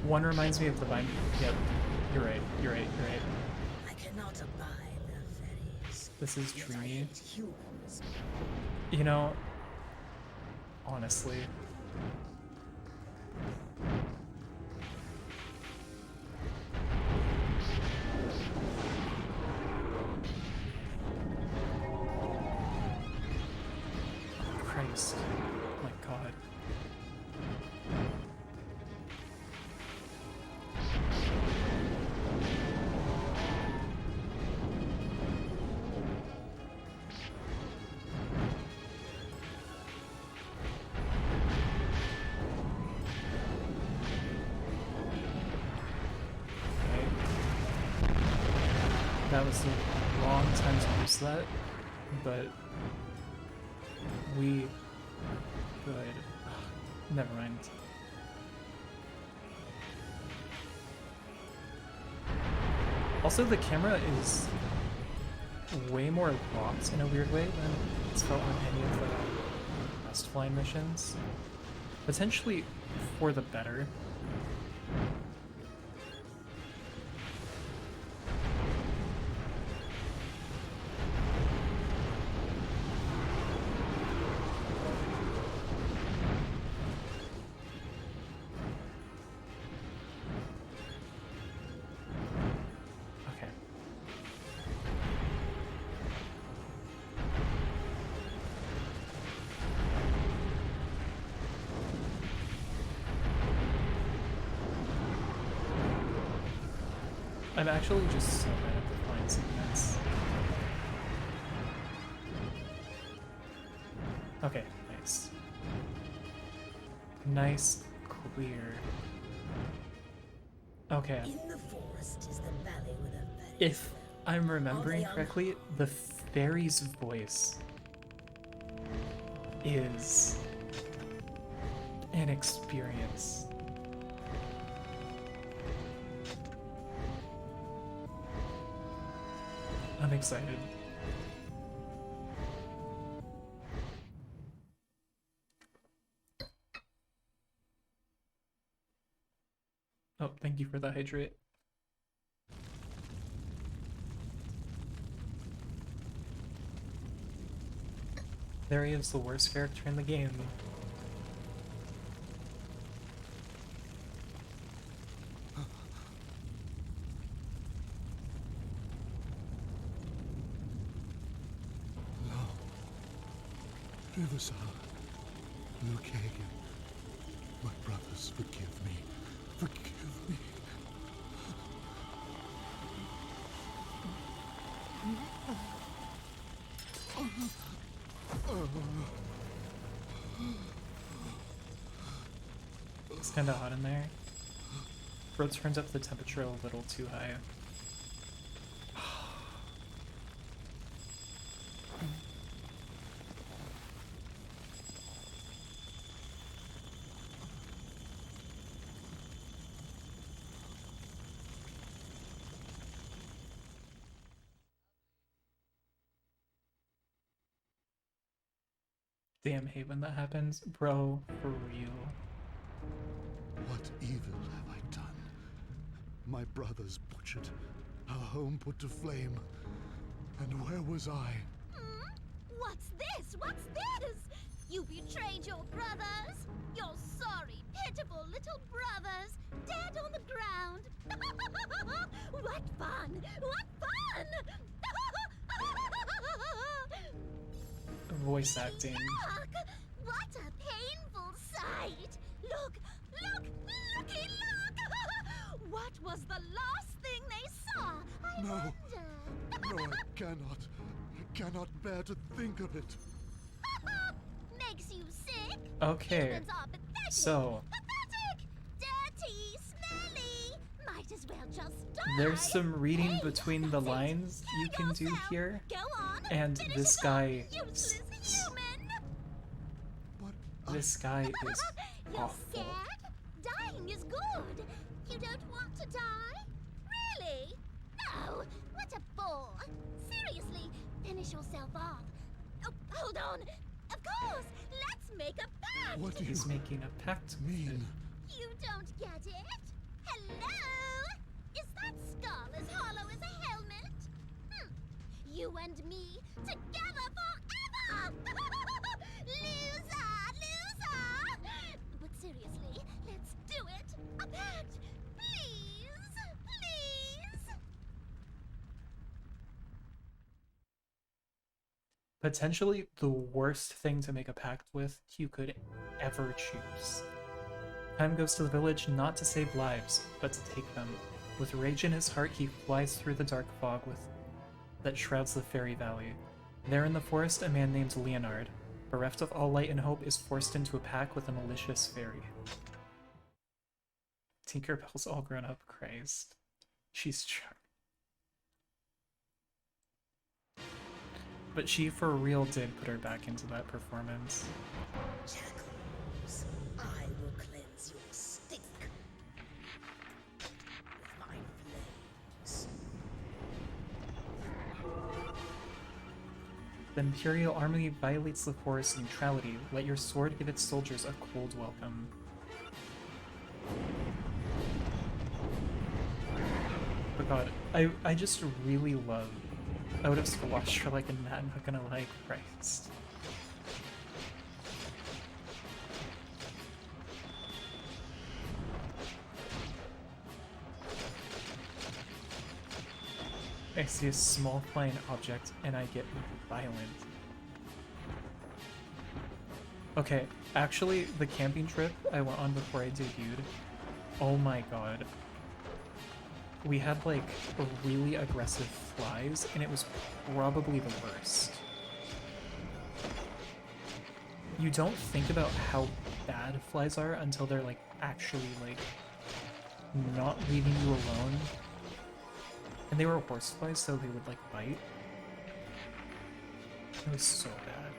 One reminds me of the Vine. Yep, you're right. I cannot abide their ferries. This is Yet I dreamy. hate humans. You know, honestly. Christ. Oh my god. That was a long time to use that, but we could. Never mind. Also, the camera is way more locked in a weird way than it's felt on any of the West Flying missions. Potentially for the better. Okay. I'm actually just so bad at the flying segments. Okay, nice. Nice, clear. Okay. In the forest is the valley where the ferries If I'm remembering Are they correctly, the fairy's voice is an experience. I'm excited. Oh, thank you for the hydrate. There he is, the worst character in the game. Riverside, Drakengard, my brothers, forgive me. Forgive me. It's kinda hot in there. Bro turns up the temperature a little too high. Damn, hate when that happens. Bro, for real. What evil have I done? My brothers butchered, our home put to flame. And where was I? What's this? What's this? You betrayed your brothers? Your sorry, pitiful little brothers, dead on the ground. What fun! What fun! voice acting. Look! What a painful sight! Look! Looky, look! What was the last thing they saw? I No. wonder. No, I cannot. I cannot bear to think of it. Makes you sick? Okay, Humans are pathetic. so Pathetic! Dirty, smelly! Might as well just die. there's some reading Hey, between the that's it. lines you Kill can do yourself. here, Go on. and Finish this it guy, off, useless human. But this guy is You're awful. scared? Dying is good. You don't want to die? Really? No. What a bore. Seriously, finish yourself off. Oh, hold on. Of course. Let's make a pact. what do you He's making a pact with it. mean? You don't get it? Hello? Is that skull as hollow as a helmet? You and me together forever! Loser! Loser! But seriously, let's do it! A pact! Please! Please! Potentially the worst thing to make a pact with you could ever choose. Time goes to the village not to save lives, but to take them. With rage in his heart, he flies through the dark fog that shrouds the fairy valley. There in the forest, a man named Leonard, bereft of all light and hope, is forced into a pact with a malicious fairy. Tinkerbell's all grown up, Christ. She's charming. But she for real did put her back into that performance. Jackals, I will cleanse your stink with my flames. The Imperial Army violates the forest's neutrality. Let your sword give its soldiers a cold welcome. But god, I just really love I would have squashed her like a gnat, not gonna lie, Christ. I see a small flying object and I get violent. Okay, actually, the camping trip I went on before I debuted, oh my god. We had like really aggressive flies and it was probably the worst. You don't think about how bad flies are until they're like actually like not leaving you alone. And they were horse flies, so they would like bite. It was so bad.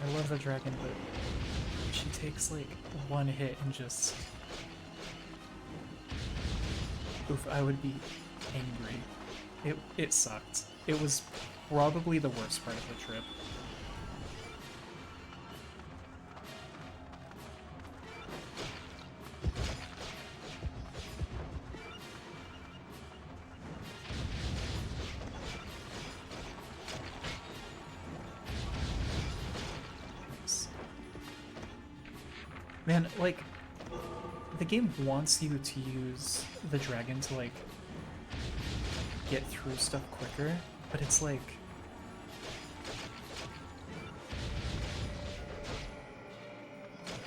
I love the dragon, but she takes like one hit and just... Oof, I would be angry. It sucked. It was probably the worst part of the trip. Man, like, the game wants you to use the dragon to, like, get through stuff quicker, but it's like...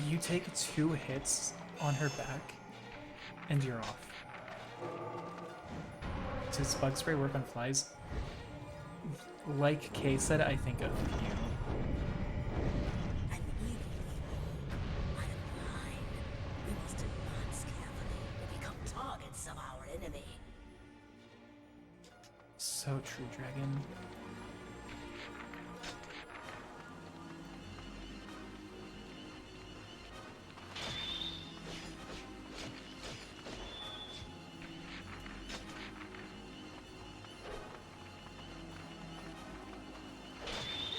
You take 2 hits on her back, and you're off. Does bug spray work on flies? Like Kay said, I think of you. An evil frog. I am blind. We must advance carefully or become targets of our enemy. So true, dragon.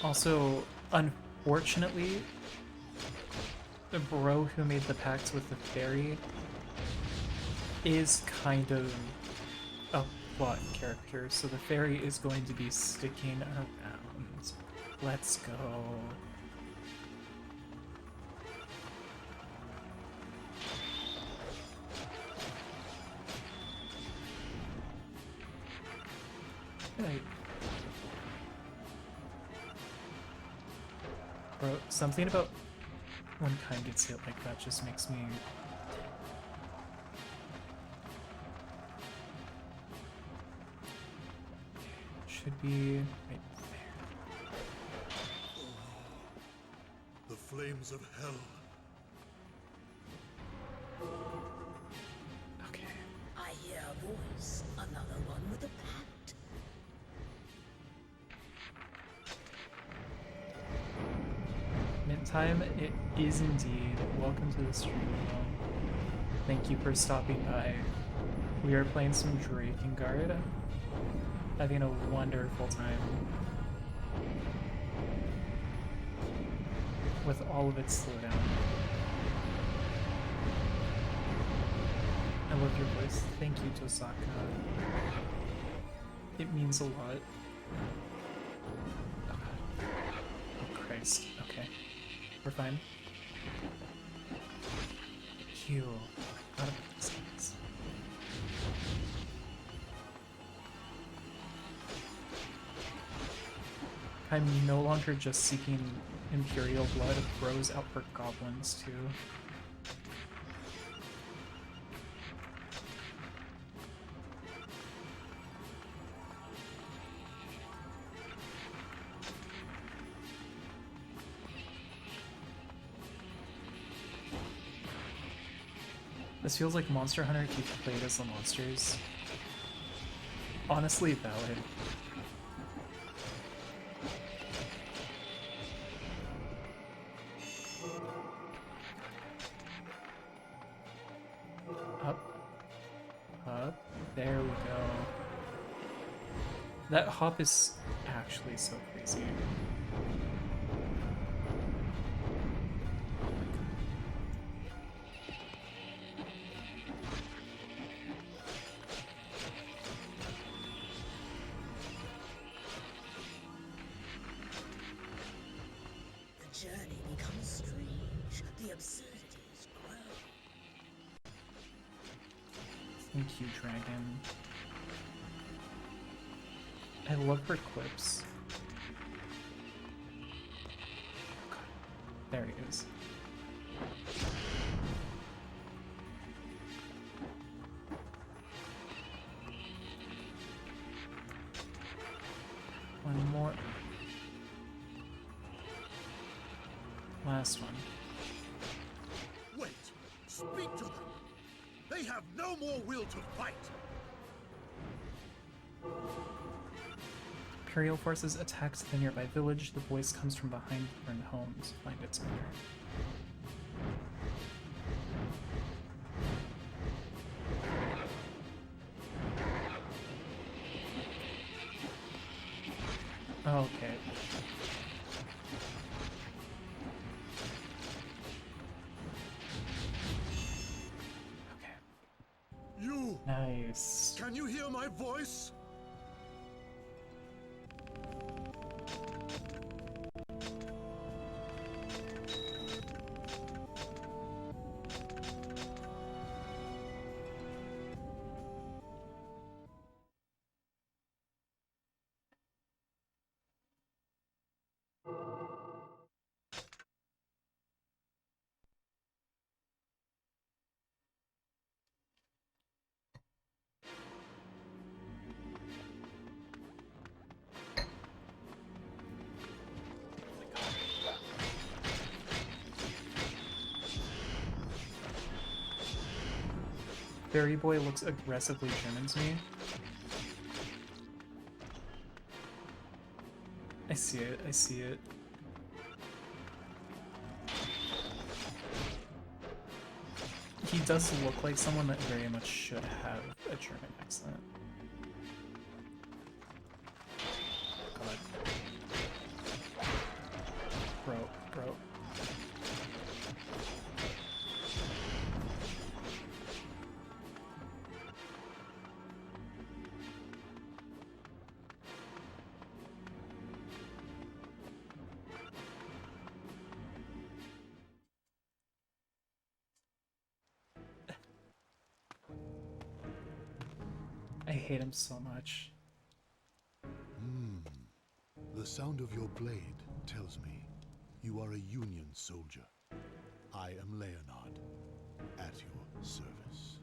Also, unfortunately, the bro who made the pact with the fairy is kind of a plot character, so the fairy is going to be sticking around. Let's go. Bro, something about when Kaim gets hit like that just makes me... Should be right there. The flames of hell. Okay. I hear a voice. Another one with a pact. Mint time, it is indeed. Welcome to the stream. Thank you for stopping by. We are playing some Drakengard. Having a wonderful time. With all of its slowdown. I love your voice. Thank you, Tosaka. It means a lot. Oh god. Oh Christ. Okay. We're fine. Heal. Not about these things. I'm no longer just seeking Imperial blood, Bro's out for goblins too. This feels like Monster Hunter if you played as the monsters. Honestly valid. Up. There we go. That hop is actually so crazy. The journey becomes strange. The absurdities grow. Thank you, Dragon. I love her quips. God. There he is. One more. Last one. Wait! Speak to them! They have no more will to fight! Imperial forces attacked the nearby village. The voice comes from behind burned homes. Find its owner. Okay. Okay. You! Nice. Can you hear my voice? Berry Boy looks aggressively German to me. I see it, I see it. He does look like someone that very much should have a German accent. God. Bro. I hate him so much. The sound of your blade tells me You are a Union soldier. I am Leonard, at your service.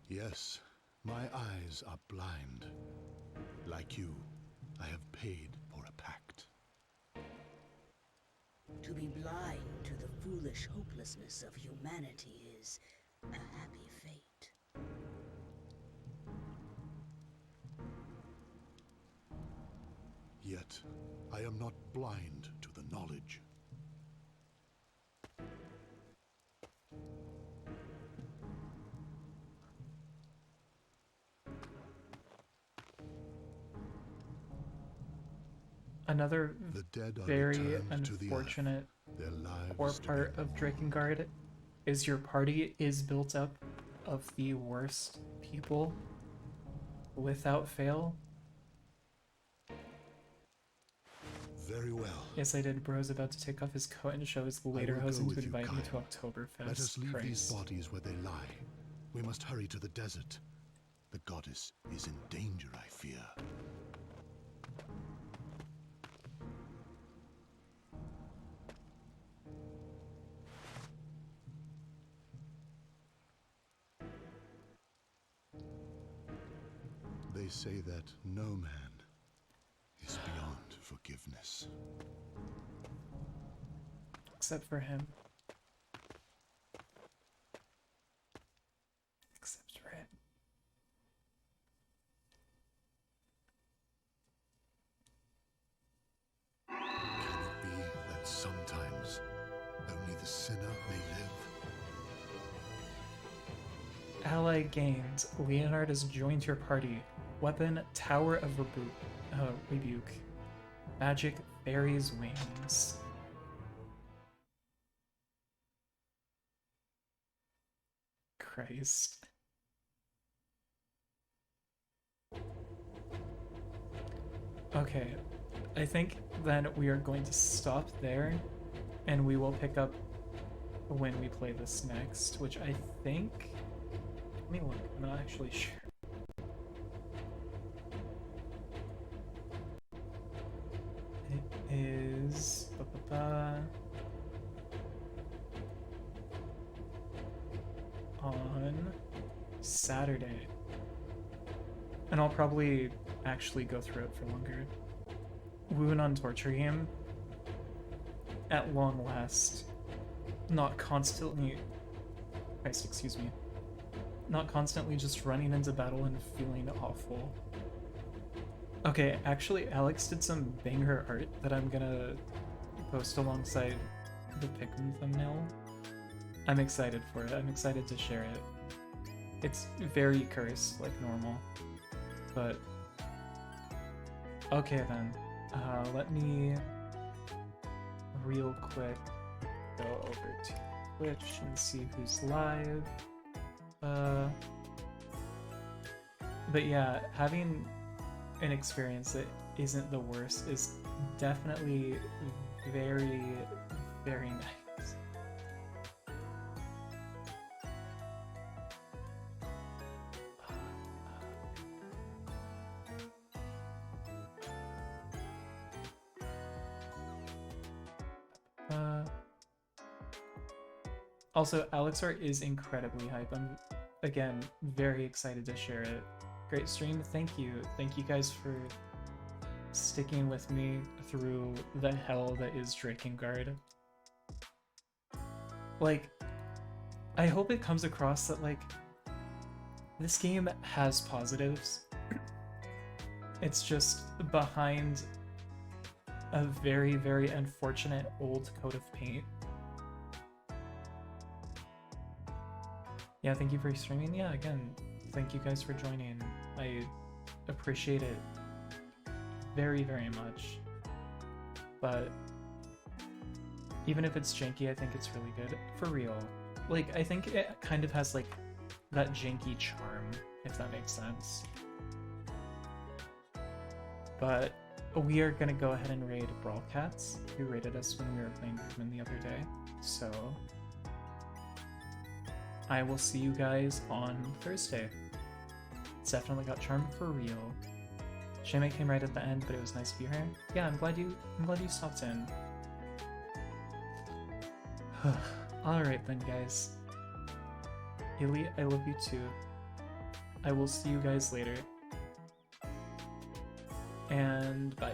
Yes, my eyes are blind. Like you, I have paid for a pact. To be blind to the foolish hopelessness of humanity is a happy fate. Yet, I am not blind to the knowledge. Another The dead are very returned to the earth, unfortunate their lives core to be part of no more. Drakengard is your party is built up of the worst people without fail. Very well. Yes, I did. Bro's about to take off his coat and show his I will lederhosen go to with you, invite me Kyle. to Oktoberfest. Let us leave these Christ. bodies where they lie. We must hurry to the desert. The goddess is in danger, I fear. They say that no man is beyond forgiveness. Except for him. Except for him. Can it be that sometimes only the sinner may live? Ally gained. Leonard has joined your party. Weapon, Tower of Rebuke. Magic, Fairy's Wings. Christ. Okay, I think then we are going to stop there, and we will pick up when we play this next, which I think... Let me look, I'm not actually sure. It is... on Saturday. And I'll probably actually go through it for longer. Woon Torture Game. At long last. Not constantly... Christ, excuse me. Not constantly just running into battle and feeling awful. Okay, actually, Alex did some banger art that I'm gonna post alongside the Pikmin thumbnail. I'm excited for it. I'm excited to share it. It's very cursed, like normal. But... Okay then. Let me real quick go over to Twitch and see who's live. But yeah, having an experience that isn't the worst is definitely very, very nice. Also, Alex art is incredibly hype. I'm, again, very excited to share it. Great stream, thank you. Thank you guys for sticking with me through the hell that is Drakengard. Like, I hope it comes across that, like, this game has positives. It's just behind a very, very unfortunate old coat of paint. Yeah, thank you for streaming. Yeah, again, thank you guys for joining. I appreciate it very, very much. But even if it's janky, I think it's really good. For real. Like, I think it kind of has, like, that janky charm, if that makes sense. But we are gonna go ahead and raid Brawl Cats, who raided us when we were playing Pikmin the other day. So I will see you guys on Thursday. It's definitely got charm for real. Shame it came right at the end, but it was nice to be here. Yeah, I'm glad you stopped in. Alright then, guys. Elite, I love you too. I will see you guys later. And bye.